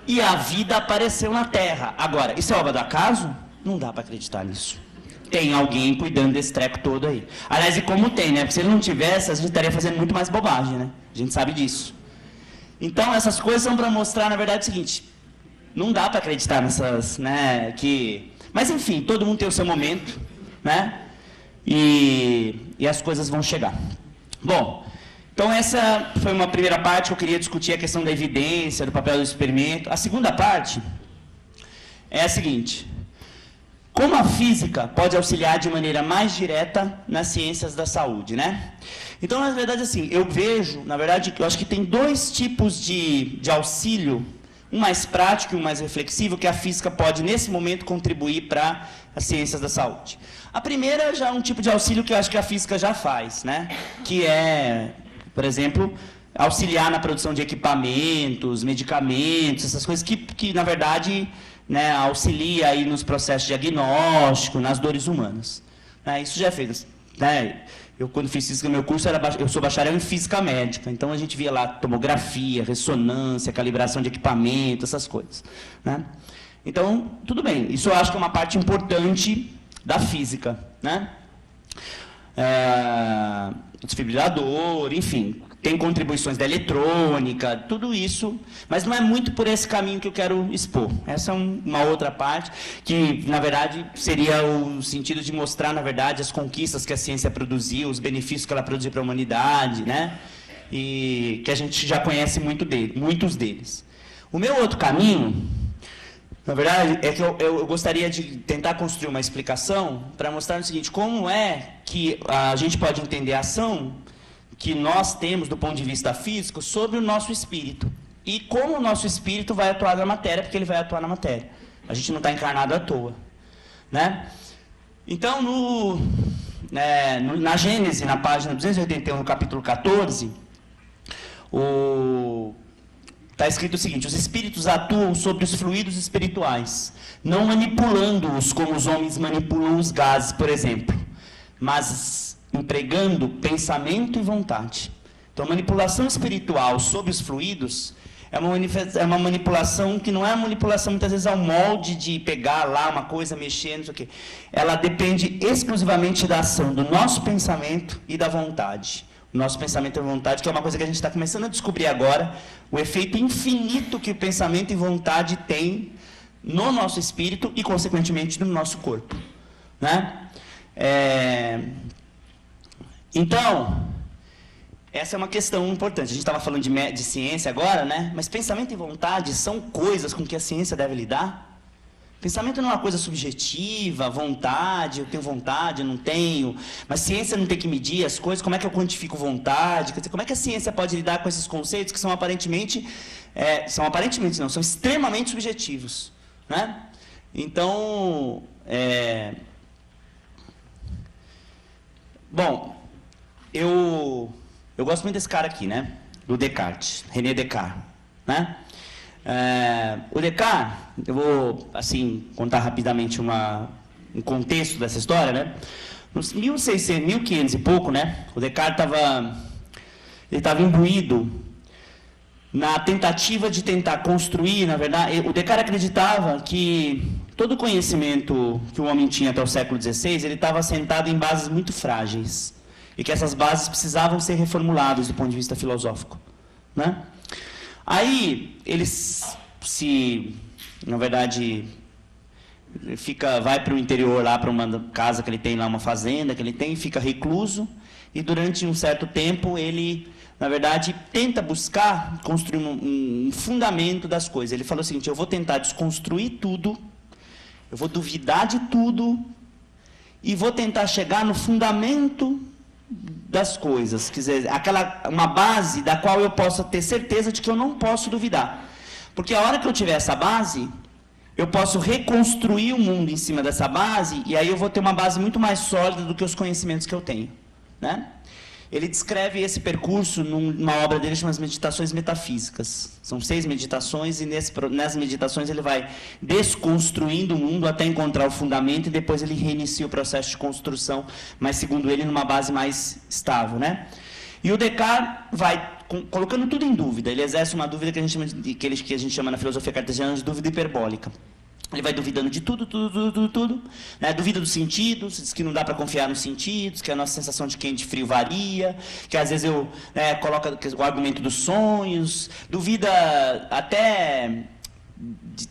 E a vida apareceu na Terra. Agora, isso é obra do acaso? Não dá para acreditar nisso. Tem alguém cuidando desse treco todo aí. Aliás, e como tem, né? Porque se ele não tivesse, a gente estaria fazendo muito mais bobagem, né? A gente sabe disso. Então, essas coisas são para mostrar, na verdade, o seguinte. Não dá para acreditar nessas, né? Mas, enfim, todo mundo tem o seu momento, né? E as coisas vão chegar. Bom... Então, essa foi uma primeira parte que eu queria discutir, a questão da evidência, do papel do experimento. A segunda parte é a seguinte. como a física pode auxiliar de maneira mais direta nas ciências da saúde, né? Então, na verdade, assim, eu vejo, na verdade, eu acho que tem dois tipos de auxílio, um mais prático e um mais reflexivo, que a física pode, nesse momento, contribuir para as ciências da saúde. A primeira já é um tipo de auxílio que eu acho que a física já faz, né? Que é, por exemplo, auxiliar na produção de equipamentos, medicamentos, essas coisas que na verdade, né, auxilia aí nos processos de diagnóstico, nas dores humanas. Isso já é feito, né? Eu, quando fiz física no meu curso, eu sou bacharel em física médica, então a gente via lá tomografia, ressonância, calibração de equipamento, essas coisas, né? Então, tudo bem, isso eu acho que é uma parte importante da física, né? Desfibrilador, enfim, tem contribuições da eletrônica, tudo isso, mas não é muito por esse caminho que eu quero expor. Essa é uma outra parte, que, na verdade, seria o sentido de mostrar, na verdade, as conquistas que a ciência produziu, os benefícios que ela produziu para a humanidade, né? E que a gente já conhece muitos deles. O meu outro caminho, na verdade, é que eu gostaria de tentar construir uma explicação para mostrar o seguinte: como é que a gente pode entender a ação que nós temos, do ponto de vista físico, sobre o nosso espírito. E como o nosso espírito vai atuar na matéria, porque ele vai atuar na matéria. A gente não está encarnado à toa, né? Então, na Gênesis, na página 281, no capítulo 14, está escrito o seguinte: os espíritos atuam sobre os fluidos espirituais, não manipulando-os como os homens manipulam os gases, por exemplo, mas empregando pensamento e vontade. Então, a manipulação espiritual sobre os fluidos é uma manipulação que não é uma manipulação, muitas vezes, ao molde de pegar lá uma coisa, mexer, não sei o quê. Ela depende exclusivamente da ação do nosso pensamento e da vontade. O nosso pensamento e vontade, que é uma coisa que a gente está começando a descobrir agora, o efeito infinito que o pensamento e vontade tem no nosso espírito e, consequentemente, no nosso corpo, né? Então, essa é uma questão importante. A gente estava falando de ciência agora, né? Mas pensamento e vontade são coisas com que a ciência deve lidar? Pensamento não é uma coisa subjetiva, vontade, eu tenho vontade, eu não tenho. Mas ciência não tem que medir as coisas, como é que eu quantifico vontade? Quer dizer, como é que a ciência pode lidar com esses conceitos que são são extremamente subjetivos, né? Então, bom, eu gosto muito desse cara aqui, né? Do Descartes, René Descartes, né? O Descartes, eu vou, assim, contar rapidamente um contexto dessa história, né? Nos 1500 e pouco, né? O Descartes estava imbuído na tentativa de tentar construir, na verdade, o Descartes acreditava que todo o conhecimento que o homem tinha até o século XVI, ele estava assentado em bases muito frágeis. E que essas bases precisavam ser reformuladas do ponto de vista filosófico, né? Aí, ele na verdade, vai para o interior, lá para uma casa que ele tem lá, uma fazenda que ele tem, fica recluso, e durante um certo tempo ele, na verdade, tenta buscar construir um fundamento das coisas. Ele falou o seguinte: eu vou tentar desconstruir tudo, eu vou duvidar de tudo, e vou tentar chegar no fundamento das coisas, quer dizer, uma base da qual eu possa ter certeza de que eu não posso duvidar. Porque a hora que eu tiver essa base, eu posso reconstruir o mundo em cima dessa base, e aí eu vou ter uma base muito mais sólida do que os conhecimentos que eu tenho, né? Ele descreve esse percurso numa obra dele chamada Meditações Metafísicas. São 6 meditações, e nessas meditações ele vai desconstruindo o mundo até encontrar o fundamento, e depois ele reinicia o processo de construção, mas, segundo ele, numa base mais estável, né? E o Descartes vai colocando tudo em dúvida. Ele exerce uma dúvida que a gente chama na filosofia cartesiana de dúvida hiperbólica. Ele vai duvidando de tudo, né? Duvida dos sentidos, diz que não dá para confiar nos sentidos, que a nossa sensação de quente e frio varia, que às vezes coloca o argumento dos sonhos, duvida até...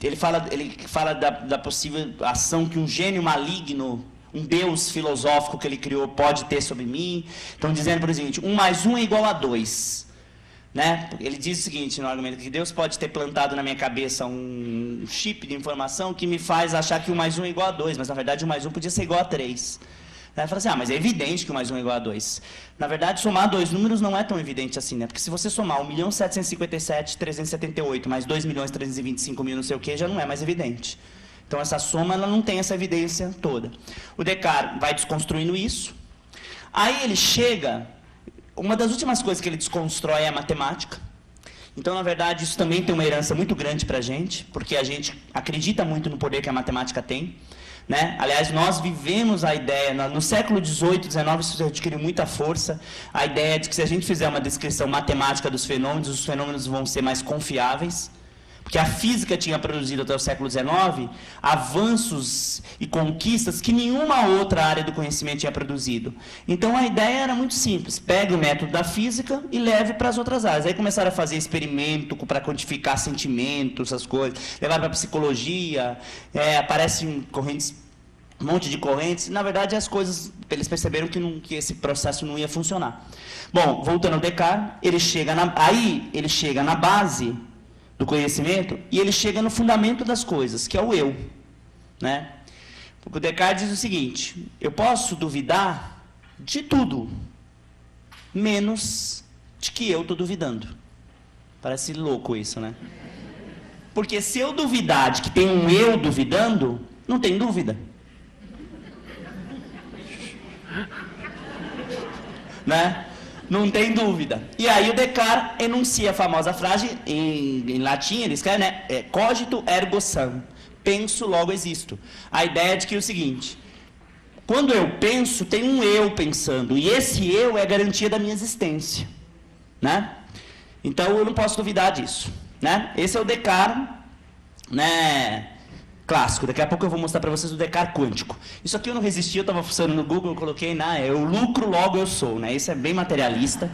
Ele fala da possível ação que um gênio maligno, um deus filosófico que ele criou, pode ter sobre mim. Então, dizendo, por exemplo, 1 mais 1 é igual a 2. né? Ele diz o seguinte no argumento, que Deus pode ter plantado na minha cabeça um chip de informação que me faz achar que 1 mais 1 é igual a 2, mas na verdade 1 mais 1 podia ser igual a 3. Aí fala assim, mas é evidente que 1 mais 1 é igual a 2. Na verdade, somar dois números não é tão evidente assim, né? Porque se você somar 1.757.378 mais 2.325.000 não sei o que, já não é mais evidente. Então essa soma ela não tem essa evidência toda. O Descartes vai desconstruindo isso. Aí ele chega... Uma das últimas coisas que ele desconstrói é a matemática. Então, na verdade, isso também tem uma herança muito grande para a gente, porque a gente acredita muito no poder que a matemática tem. Né? Aliás, nós vivemos a ideia, no século XVIII, XIX, isso adquiriu muita força, a ideia de que se a gente fizer uma descrição matemática dos fenômenos, os fenômenos vão ser mais confiáveis. Porque a física tinha produzido até o século XIX avanços e conquistas que nenhuma outra área do conhecimento tinha produzido. Então a ideia era muito simples, pegue o método da física e leve para as outras áreas. Aí começaram a fazer experimento para quantificar sentimentos, essas coisas, levar para a psicologia, aparecem correntes, um monte de correntes, e na verdade as coisas, eles perceberam que esse processo não ia funcionar. Bom, voltando ao Descartes, ele chega na base do conhecimento, e ele chega no fundamento das coisas, que é o eu. Né? Porque o Descartes diz o seguinte, eu posso duvidar de tudo, menos de que eu estou duvidando. Parece louco isso, né? Porque se eu duvidar de que tem um eu duvidando, não tem dúvida. Né? Não tem dúvida. E aí o Descartes enuncia a famosa frase, em latim, ele escreve, né? Cogito ergo sum. Penso, logo existo. A ideia é de que é o seguinte, quando eu penso, tem um eu pensando, e esse eu é a garantia da minha existência. Né? Então eu não posso duvidar disso. Né? Esse é o Descartes, né? Clássico. Daqui a pouco eu vou mostrar para vocês o Descartes quântico. Isso aqui eu não resisti, eu estava fuçando no Google, eu coloquei, eu lucro, logo eu sou. Né? Isso é bem materialista.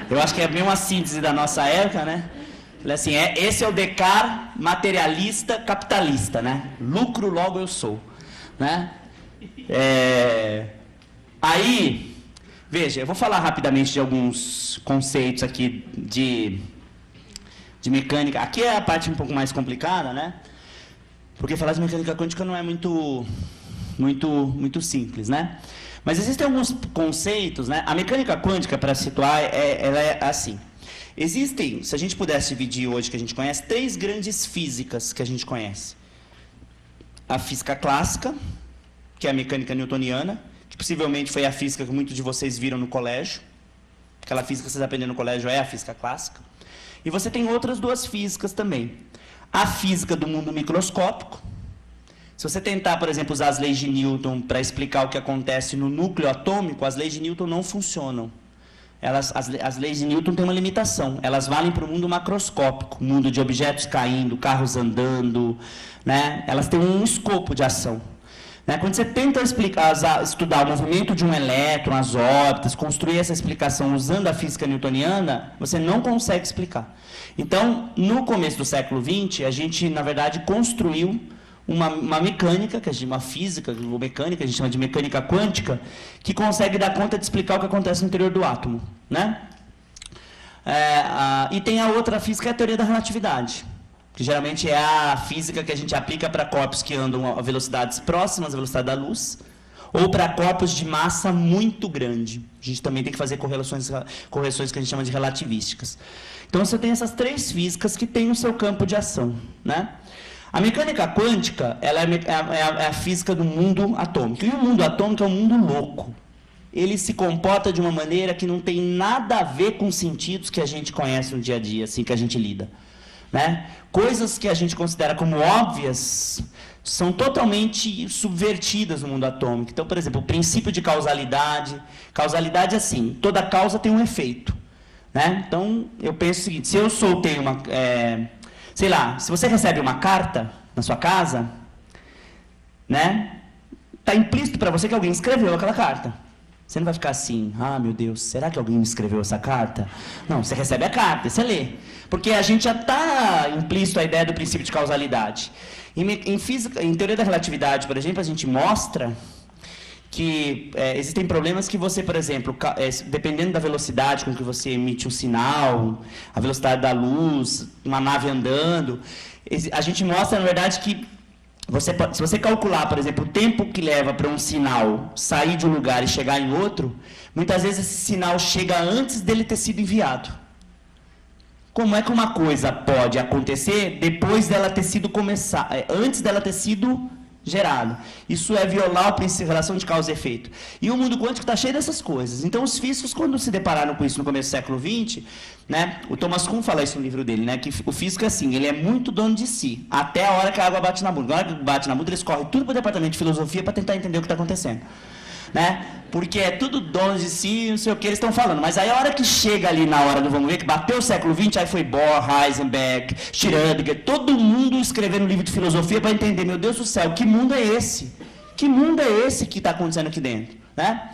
Eu acho que é bem uma síntese da nossa época, né? Assim, esse é o Descartes materialista capitalista, né? Lucro, logo eu sou. Né? Aí, veja, eu vou falar rapidamente de alguns conceitos aqui de mecânica. Aqui é a parte um pouco mais complicada, né? Porque falar de mecânica quântica não é muito simples, né? Mas existem alguns conceitos, né? A mecânica quântica, para situar, ela é assim. Existem, se a gente pudesse dividir hoje, que a gente conhece, 3 grandes físicas que a gente conhece. A física clássica, que é a mecânica newtoniana, que possivelmente foi a física que muitos de vocês viram no colégio. Aquela física que vocês aprenderam no colégio é a física clássica. E você tem outras 2 físicas também. A física do mundo microscópico. Se você tentar, por exemplo, usar as leis de Newton para explicar o que acontece no núcleo atômico, as leis de Newton não funcionam. As leis de Newton têm uma limitação. Elas valem para o mundo macroscópico, mundo de objetos caindo, carros andando. Né? Elas têm um escopo de ação. Né? Quando você tenta estudar o movimento de um elétron, as órbitas, construir essa explicação usando a física newtoniana, você não consegue explicar. Então, no começo do século XX, a gente, na verdade, construiu uma mecânica, uma física, uma mecânica, que a gente chama de mecânica quântica, que consegue dar conta de explicar o que acontece no interior do átomo. Né? E tem a outra física, a teoria da relatividade, que geralmente é a física que a gente aplica para corpos que andam a velocidades próximas à velocidade da luz, ou para corpos de massa muito grande. A gente também tem que fazer correções que a gente chama de relativísticas. Então, você tem essas 3 físicas que têm o seu campo de ação. Né? A mecânica quântica ela é a física do mundo atômico. E o mundo atômico é um mundo louco. Ele se comporta de uma maneira que não tem nada a ver com sentidos que a gente conhece no dia a dia, assim, que a gente lida. Né? Coisas que a gente considera como óbvias são totalmente subvertidas no mundo atômico. Então, por exemplo, o princípio de causalidade. Causalidade é assim, toda causa tem um efeito. Né? Então, eu penso o seguinte, se eu soltei uma... sei lá, se você recebe uma carta na sua casa, né? Está implícito para você que alguém escreveu aquela carta. Você não vai ficar assim, meu Deus, será que alguém me escreveu essa carta? Não, você recebe a carta, você lê. Porque a gente já está implícito a ideia do princípio de causalidade. Em física, em teoria da relatividade, por exemplo, a gente mostra que existem problemas que você, por exemplo, dependendo da velocidade com que você emite um sinal, a velocidade da luz, uma nave andando, a gente mostra, na verdade, que se você calcular, por exemplo, o tempo que leva para um sinal sair de um lugar e chegar em outro, muitas vezes esse sinal chega antes dele ter sido enviado. Como é que uma coisa pode acontecer depois dela ter sido antes dela ter sido gerado? Isso é violar o princípio de relação de causa e efeito. E o mundo quântico está cheio dessas coisas. Então, os físicos, quando se depararam com isso no começo do século XX, né, o Thomas Kuhn fala isso no livro dele, né, que o físico é assim, ele é muito dono de si, até a hora que a água bate na bunda. Na hora que bate na bunda, eles correm tudo para o departamento de filosofia para tentar entender o que está acontecendo. Né? Porque é tudo dono de si, não sei o que eles estão falando. Mas aí a hora que chega ali na hora do vamos ver, que bateu o século XX, aí foi Bohr, Heisenberg, Schrödinger, todo mundo escrevendo um livro de filosofia para entender, meu Deus do céu, que mundo é esse? Que mundo é esse que está acontecendo aqui dentro? Né?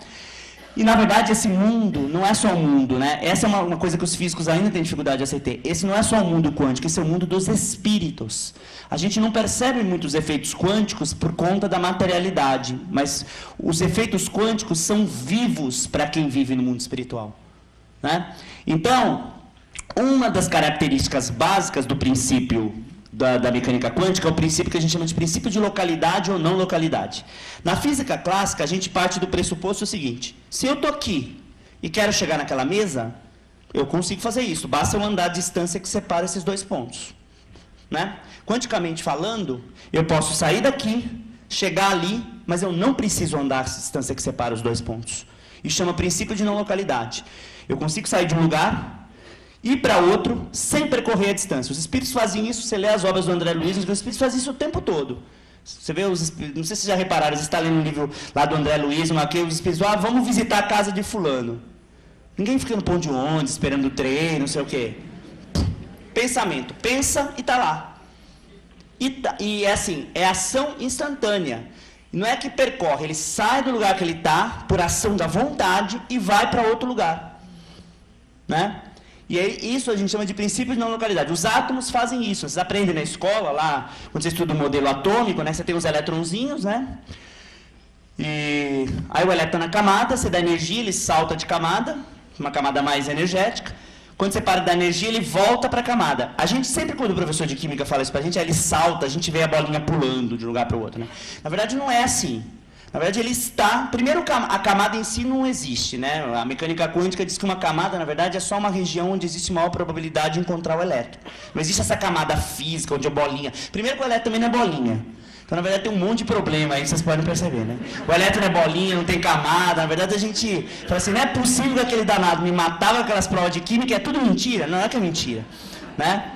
E, na verdade, esse mundo não é só um mundo, né? Essa é uma coisa que os físicos ainda têm dificuldade de aceitar. Esse não é só o mundo quântico, esse é o mundo dos espíritos. A gente não percebe muitos efeitos quânticos por conta da materialidade, mas os efeitos quânticos são vivos para quem vive no mundo espiritual. Né? Então, uma das características básicas do princípio da mecânica quântica é o princípio que a gente chama de princípio de localidade ou não localidade. Na física clássica, a gente parte do pressuposto seguinte: se eu estou aqui e quero chegar naquela mesa, eu consigo fazer isso, basta eu andar a distância que separa esses dois pontos. Né? Quanticamente falando, eu posso sair daqui, chegar ali, mas eu não preciso andar a distância que separa os dois pontos. Isso chama princípio de não localidade. Eu consigo sair de um lugar, ir para outro, sem percorrer a distância. Os espíritos fazem isso, você lê as obras do André Luiz, os espíritos fazem isso o tempo todo. Você vê os espíritos, não sei se vocês já repararam, você está lendo um livro lá do André Luiz, os espíritos, vamos visitar a casa de fulano. Ninguém fica no ponto de ônibus, esperando o trem, não sei o quê. Pensamento, pensa e está lá. E é assim, é ação instantânea. Não é que percorre, ele sai do lugar que ele está, por ação da vontade, e vai para outro lugar. Né? E aí, isso a gente chama de princípio de não localidade. Os átomos fazem isso. Vocês aprendem na escola, lá, quando você estuda o modelo atômico, né, você tem os eletronzinhos, né? E aí o elétron na camada, você dá energia, ele salta de camada, uma camada mais energética. Quando você para da energia, ele volta para a camada. A gente sempre, quando o professor de química fala isso para a gente, ele salta, a gente vê a bolinha pulando de um lugar para o outro. Né? Na verdade, não é assim. Na verdade, ele está... Primeiro, a camada em si não existe. Né? A mecânica quântica diz que uma camada, na verdade, é só uma região onde existe maior probabilidade de encontrar o elétron. Não existe essa camada física, onde é bolinha. Primeiro que o elétron também não é bolinha. Então, na verdade, tem um monte de problema aí, vocês podem perceber, né? O elétron é bolinha, não tem camada. Na verdade, a gente fala assim, não é possível que aquele danado me matava com aquelas provas de química, é tudo mentira. Não é que é mentira, né?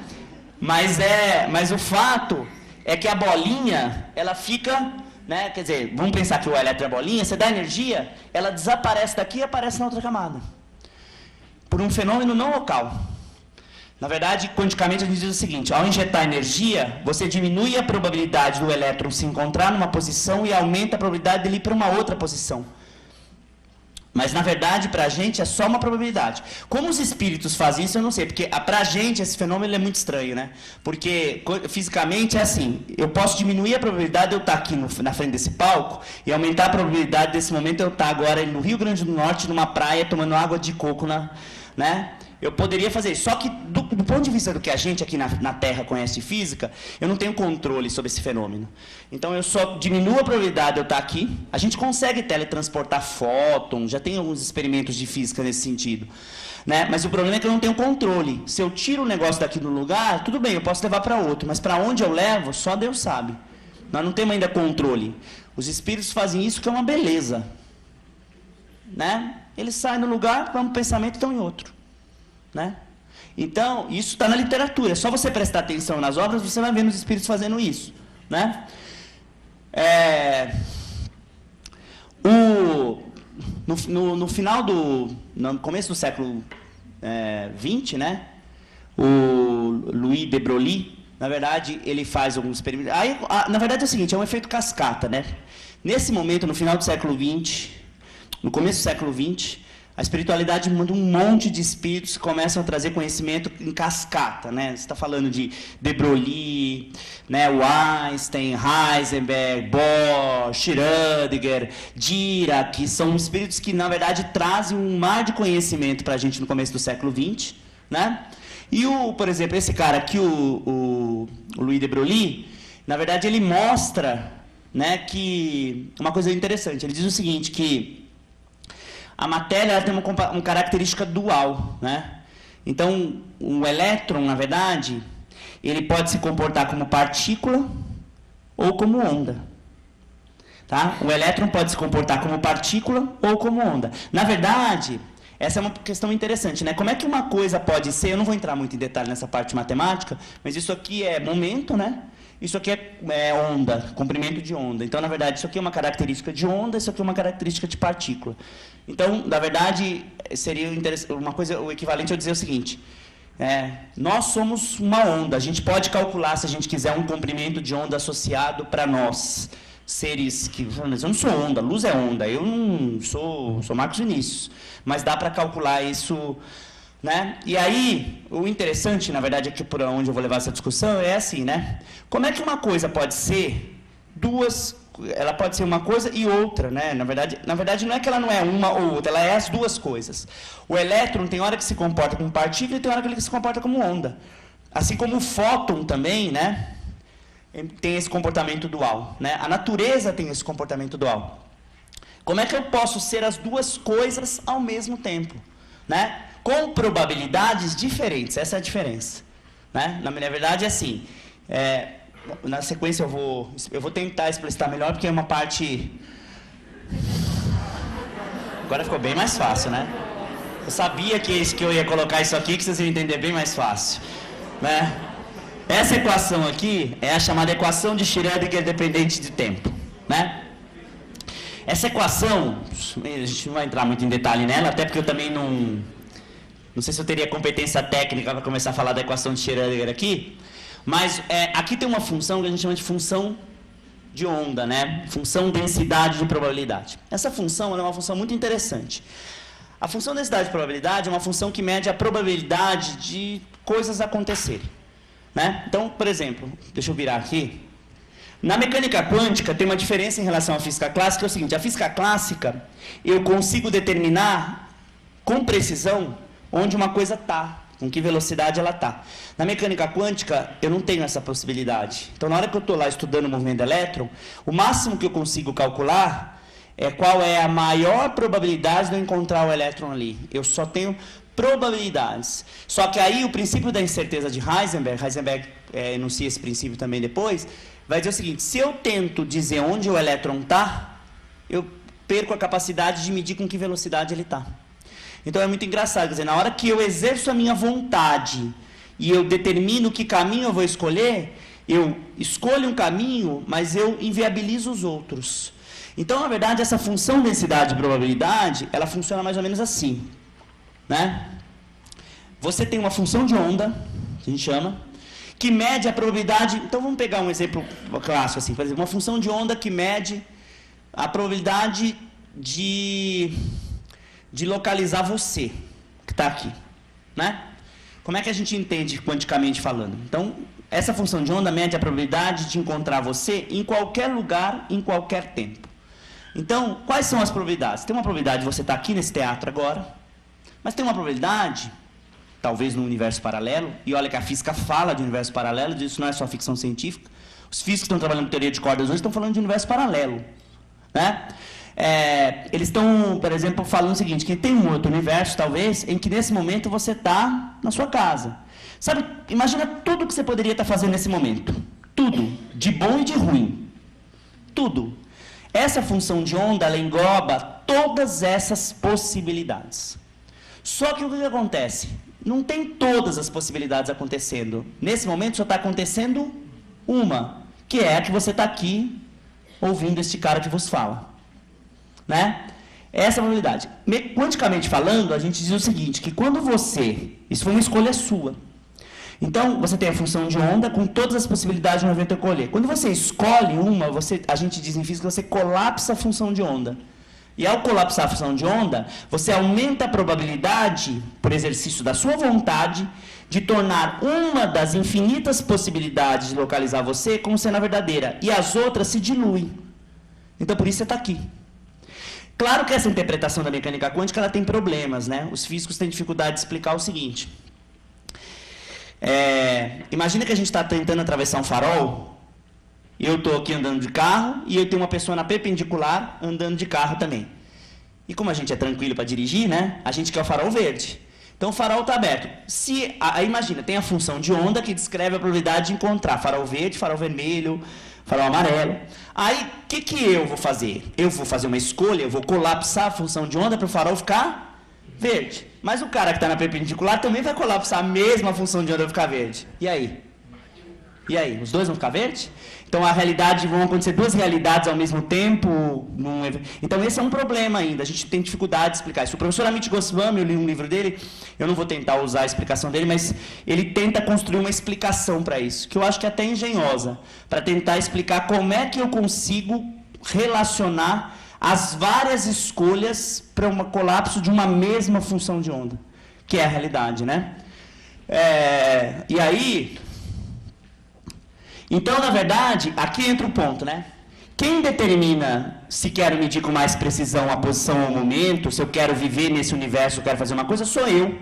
Mas o fato é que a bolinha, ela fica, né? Quer dizer, vamos pensar que o elétron é bolinha, você dá energia, ela desaparece daqui e aparece na outra camada. Por um fenômeno não local. Na verdade, quanticamente, a gente diz o seguinte, ao injetar energia, você diminui a probabilidade do elétron se encontrar numa posição e aumenta a probabilidade dele ir para uma outra posição. Mas, na verdade, para a gente é só uma probabilidade. Como os espíritos fazem isso, eu não sei, porque para a gente esse fenômeno é muito estranho, né? Porque, fisicamente, é assim, eu posso diminuir a probabilidade de eu estar aqui na frente desse palco e aumentar a probabilidade desse momento de eu estar agora no Rio Grande do Norte, numa praia, tomando água de coco, né? Eu poderia fazer isso, só que do ponto de vista do que a gente aqui na Terra conhece de física, eu não tenho controle sobre esse fenômeno. Então eu só diminuo a probabilidade de eu estar aqui, a gente consegue teletransportar fótons, já tem alguns experimentos de física nesse sentido. Né? Mas o problema é que eu não tenho controle. Se eu tiro o negócio daqui do lugar, tudo bem, eu posso levar para outro, mas para onde eu levo, só Deus sabe. Nós não temos ainda controle. Os espíritos fazem isso, que é uma beleza. Né? Eles saem do lugar, vão no pensamento e estão em outro. Né? Então, isso está na literatura. É só você prestar atenção nas obras, você vai ver os espíritos fazendo isso. Né? No final no começo do século XX, né? O Louis de Broglie, na verdade, ele faz alguns experimentos. Aí, na verdade é o seguinte, é um efeito cascata. Né? Nesse momento, no final do século XX, no começo do século XX, A espiritualidade manda um monte de espíritos que começam a trazer conhecimento em cascata, né? Você está falando de De Broglie, né? O Einstein, Heisenberg, Bohr, Schrödinger, Dirac, são espíritos que, na verdade, trazem um mar de conhecimento para a gente no começo do século XX, né? E, por exemplo, esse cara aqui, o Louis de Broglie, na verdade, ele mostra, né, que uma coisa interessante. Ele diz o seguinte, que a matéria ela tem uma característica dual, né? Então, o elétron, na verdade, ele pode se comportar como partícula ou como onda. Tá? O elétron pode se comportar como partícula ou como onda. Na verdade, essa é uma questão interessante, né? Como é que uma coisa pode ser, eu não vou entrar muito em detalhe nessa parte matemática, mas isso aqui é momento, né? Isso aqui é onda, comprimento de onda. Então, na verdade, isso aqui é uma característica de onda, isso aqui é uma característica de partícula. Então, na verdade, seria uma coisa, o equivalente a dizer o seguinte, nós somos uma onda, a gente pode calcular, se a gente quiser, um comprimento de onda associado para nós, seres que... Mas eu não sou onda, luz é onda, eu não sou Marcos Vinícius, mas dá para calcular isso... Né? E aí, o interessante, na verdade, aqui por onde eu vou levar essa discussão, é assim, né? Como é que uma coisa pode ser duas... Ela pode ser uma coisa e outra, né? Na verdade, não é que ela não é uma ou outra, ela é as duas coisas. O elétron tem hora que se comporta como partícula e tem hora que ele se comporta como onda. Assim como o fóton também, né? Tem esse comportamento dual, né? A natureza tem esse comportamento dual. Como é que eu posso ser as duas coisas ao mesmo tempo, né? Com probabilidades diferentes, essa é a diferença, né? Na verdade, é assim, na sequência eu vou tentar explicitar melhor, porque é uma parte... Agora ficou bem mais fácil, né? Eu sabia que eu ia colocar isso aqui, que vocês iam entender bem mais fácil, né? Essa equação aqui é a chamada equação de Schrödinger dependente de tempo, né? Essa equação, a gente não vai entrar muito em detalhe nela, até porque eu também não sei se eu teria competência técnica para começar a falar da equação de Schrödinger aqui, mas aqui tem uma função que a gente chama de função de onda, né? Função densidade de probabilidade. Essa função ela é uma função muito interessante. A função densidade de probabilidade é uma função que mede a probabilidade de coisas acontecerem, né? Então, por exemplo, deixa eu virar aqui. Na mecânica quântica tem uma diferença em relação à física clássica, é o seguinte, a física clássica eu consigo determinar com precisão onde uma coisa está, com que velocidade ela está. Na mecânica quântica, eu não tenho essa possibilidade. Então, na hora que eu estou lá estudando o movimento do elétron, o máximo que eu consigo calcular é qual é a maior probabilidade de eu encontrar o elétron ali. Eu só tenho probabilidades. Só que aí o princípio da incerteza de Heisenberg enuncia esse princípio também depois, vai dizer o seguinte, se eu tento dizer onde o elétron está, eu perco a capacidade de medir com que velocidade ele está. Então é muito engraçado, quer dizer, na hora que eu exerço a minha vontade e eu determino que caminho eu vou escolher, eu escolho um caminho, mas eu inviabilizo os outros. Então, na verdade, essa função densidade e probabilidade, ela funciona mais ou menos assim, né? Você tem uma função de onda, que a gente chama, que mede a probabilidade... Então, vamos pegar um exemplo clássico, assim, por exemplo, uma função de onda que mede a probabilidade de localizar você, que está aqui, né? Como é que a gente entende quanticamente falando? Então, essa função de onda mede a probabilidade de encontrar você em qualquer lugar, em qualquer tempo. Então, quais são as probabilidades? Tem uma probabilidade de você estar aqui nesse teatro agora, mas tem uma probabilidade, talvez no universo paralelo, e olha que a física fala de universo paralelo, isso não é só ficção científica. Os físicos que estão trabalhando com teoria de cordas hoje estão falando de universo paralelo, né? Eles estão, por exemplo, falando o seguinte, que tem um outro universo, talvez, em que nesse momento você está na sua casa. Sabe, imagina tudo que você poderia estar fazendo nesse momento. Tudo, de bom e de ruim. Tudo. Essa função de onda, ela engloba todas essas possibilidades. Só que o que acontece? Não tem todas as possibilidades acontecendo. Nesse momento só está acontecendo uma, que é a que você está aqui ouvindo este cara que vos fala. Né? Essa é a probabilidade. Quanticamente falando, a gente diz o seguinte, que quando você... Isso foi uma escolha sua. Então, você tem a função de onda com todas as possibilidades de um evento ocorrer. Quando você escolhe uma, a gente diz em física que você colapsa a função de onda. E ao colapsar a função de onda, você aumenta a probabilidade, por exercício da sua vontade, de tornar uma das infinitas possibilidades de localizar você como sendo a verdadeira, e as outras se diluem. Então, por isso você está aqui. Claro que essa interpretação da mecânica quântica ela tem problemas, né? Os físicos têm dificuldade de explicar o seguinte. Imagina que a gente está tentando atravessar um farol, eu estou aqui andando de carro, e eu tenho uma pessoa na perpendicular andando de carro também. E como a gente é tranquilo para dirigir, né? A gente quer o farol verde. Então o farol está aberto. Aí imagina, tem a função de onda que descreve a probabilidade de encontrar farol verde, farol vermelho, farol amarelo. Aí, o que eu vou fazer? Eu vou fazer uma escolha, eu vou colapsar a função de onda para o farol ficar verde. Mas o cara que está na perpendicular também vai colapsar a mesma função de onda para ficar verde. E aí? E aí? Os dois vão ficar verdes? Então, a realidade, vão acontecer duas realidades ao mesmo tempo. Então, esse é um problema ainda. A gente tem dificuldade de explicar isso. O professor Amit Goswami, eu li um livro dele, eu não vou tentar usar a explicação dele, mas ele tenta construir uma explicação para isso, que eu acho que é até engenhosa, para tentar explicar como é que eu consigo relacionar as várias escolhas para um colapso de uma mesma função de onda, que é a realidade, né? E aí... Então, na verdade, aqui entra o ponto, né? Quem determina se quero medir com mais precisão a posição ou o momento, se eu quero viver nesse universo, eu quero fazer uma coisa, sou eu.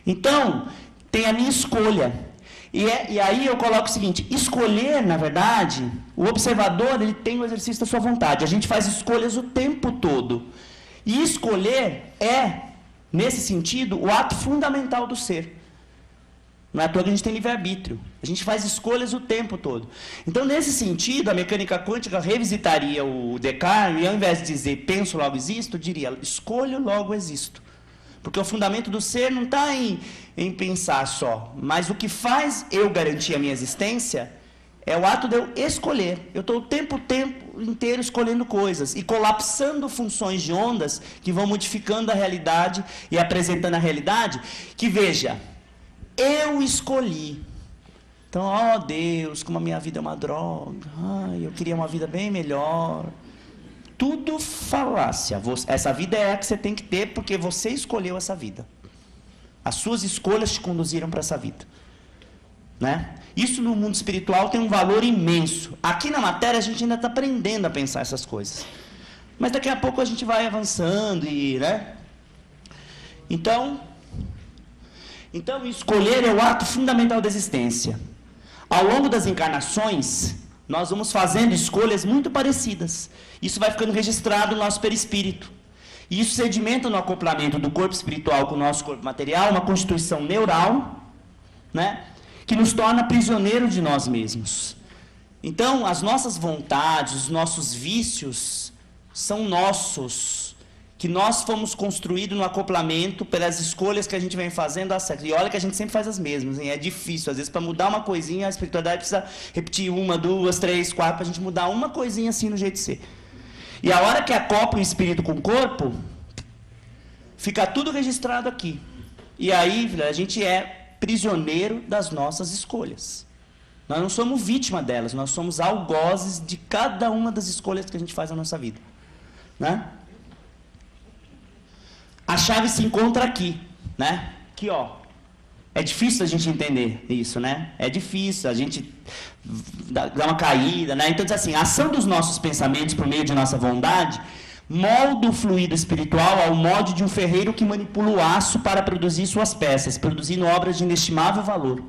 Então, tem a minha escolha. E aí eu coloco o seguinte, escolher, na verdade, o observador ele tem o exercício da sua vontade. A gente faz escolhas o tempo todo. E escolher é, nesse sentido, o ato fundamental do ser. Não é à toa que a gente tem livre-arbítrio. A gente faz escolhas o tempo todo. Então, nesse sentido, a mecânica quântica revisitaria o Descartes e, ao invés de dizer penso, logo existo, diria escolho, logo existo. Porque o fundamento do ser não está em pensar só. Mas o que faz eu garantir a minha existência é o ato de eu escolher. Eu estou o tempo inteiro escolhendo coisas e colapsando funções de ondas que vão modificando a realidade e apresentando a realidade que, veja... Eu escolhi. Então, ó Deus, como a minha vida é uma droga. Ai, eu queria uma vida bem melhor. Tudo falácia. Essa vida é a que você tem que ter porque você escolheu essa vida. As suas escolhas te conduziram para essa vida. Né? Isso no mundo espiritual tem um valor imenso. Aqui na matéria a gente ainda está aprendendo a pensar essas coisas. Mas daqui a pouco a gente vai avançando e, né? Então, escolher é o ato fundamental da existência. Ao longo das encarnações, nós vamos fazendo escolhas muito parecidas. Isso vai ficando registrado no nosso perispírito. E isso sedimenta no acoplamento do corpo espiritual com o nosso corpo material, uma constituição neural, né, que nos torna prisioneiros de nós mesmos. Então, as nossas vontades, os nossos vícios, são nossos. Que nós fomos construídos no acoplamento pelas escolhas que a gente vem fazendo. E olha que a gente sempre faz as mesmas, hein? É difícil. Às vezes, para mudar uma coisinha, a espiritualidade precisa repetir 1, 2, 3, 4, para a gente mudar uma coisinha assim no jeito de ser. E a hora que acopla o espírito com o corpo, fica tudo registrado aqui. E aí, a gente é prisioneiro das nossas escolhas. Nós não somos vítima delas, nós somos algozes de cada uma das escolhas que a gente faz na nossa vida. Né? A chave se encontra aqui, né? Aqui, ó. É difícil a gente entender isso, né? É difícil, a gente dá uma caída, né? Então, diz assim, a ação dos nossos pensamentos por meio de nossa vontade molda o fluido espiritual ao molde de um ferreiro que manipula o aço para produzir suas peças, produzindo obras de inestimável valor.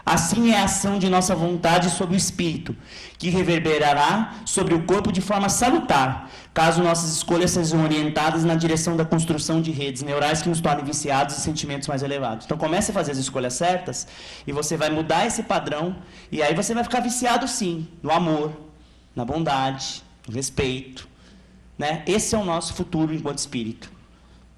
Assim é a ação de nossa vontade sobre o espírito, que reverberará sobre o corpo de forma salutar, caso nossas escolhas sejam orientadas na direção da construção de redes neurais que nos tornem viciados em sentimentos mais elevados. Então comece a fazer as escolhas certas e você vai mudar esse padrão e aí você vai ficar viciado sim, no amor, na bondade, no respeito. Né? Esse é o nosso futuro enquanto espírito.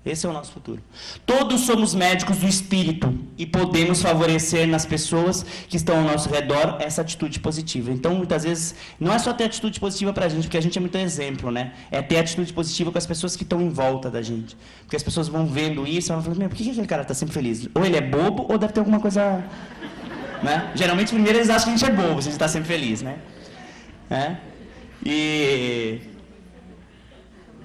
Esse é o nosso futuro. Todos somos médicos do espírito e podemos favorecer nas pessoas que estão ao nosso redor essa atitude positiva. Então, muitas vezes, não é só ter atitude positiva para a gente, porque a gente é muito exemplo, né? É ter atitude positiva com as pessoas que estão em volta da gente. Porque as pessoas vão vendo isso e vão falando, por que aquele cara está sempre feliz? Ou ele é bobo, ou deve ter alguma coisa... Né? Geralmente, primeiro, eles acham que a gente é bobo, se a gente está sempre feliz, né?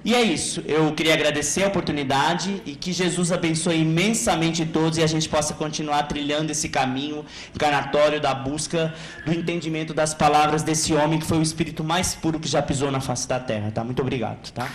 E é isso, eu queria agradecer a oportunidade e que Jesus abençoe imensamente todos e a gente possa continuar trilhando esse caminho encarnatório da busca do entendimento das palavras desse homem que foi o espírito mais puro que já pisou na face da terra, tá? Muito obrigado, tá?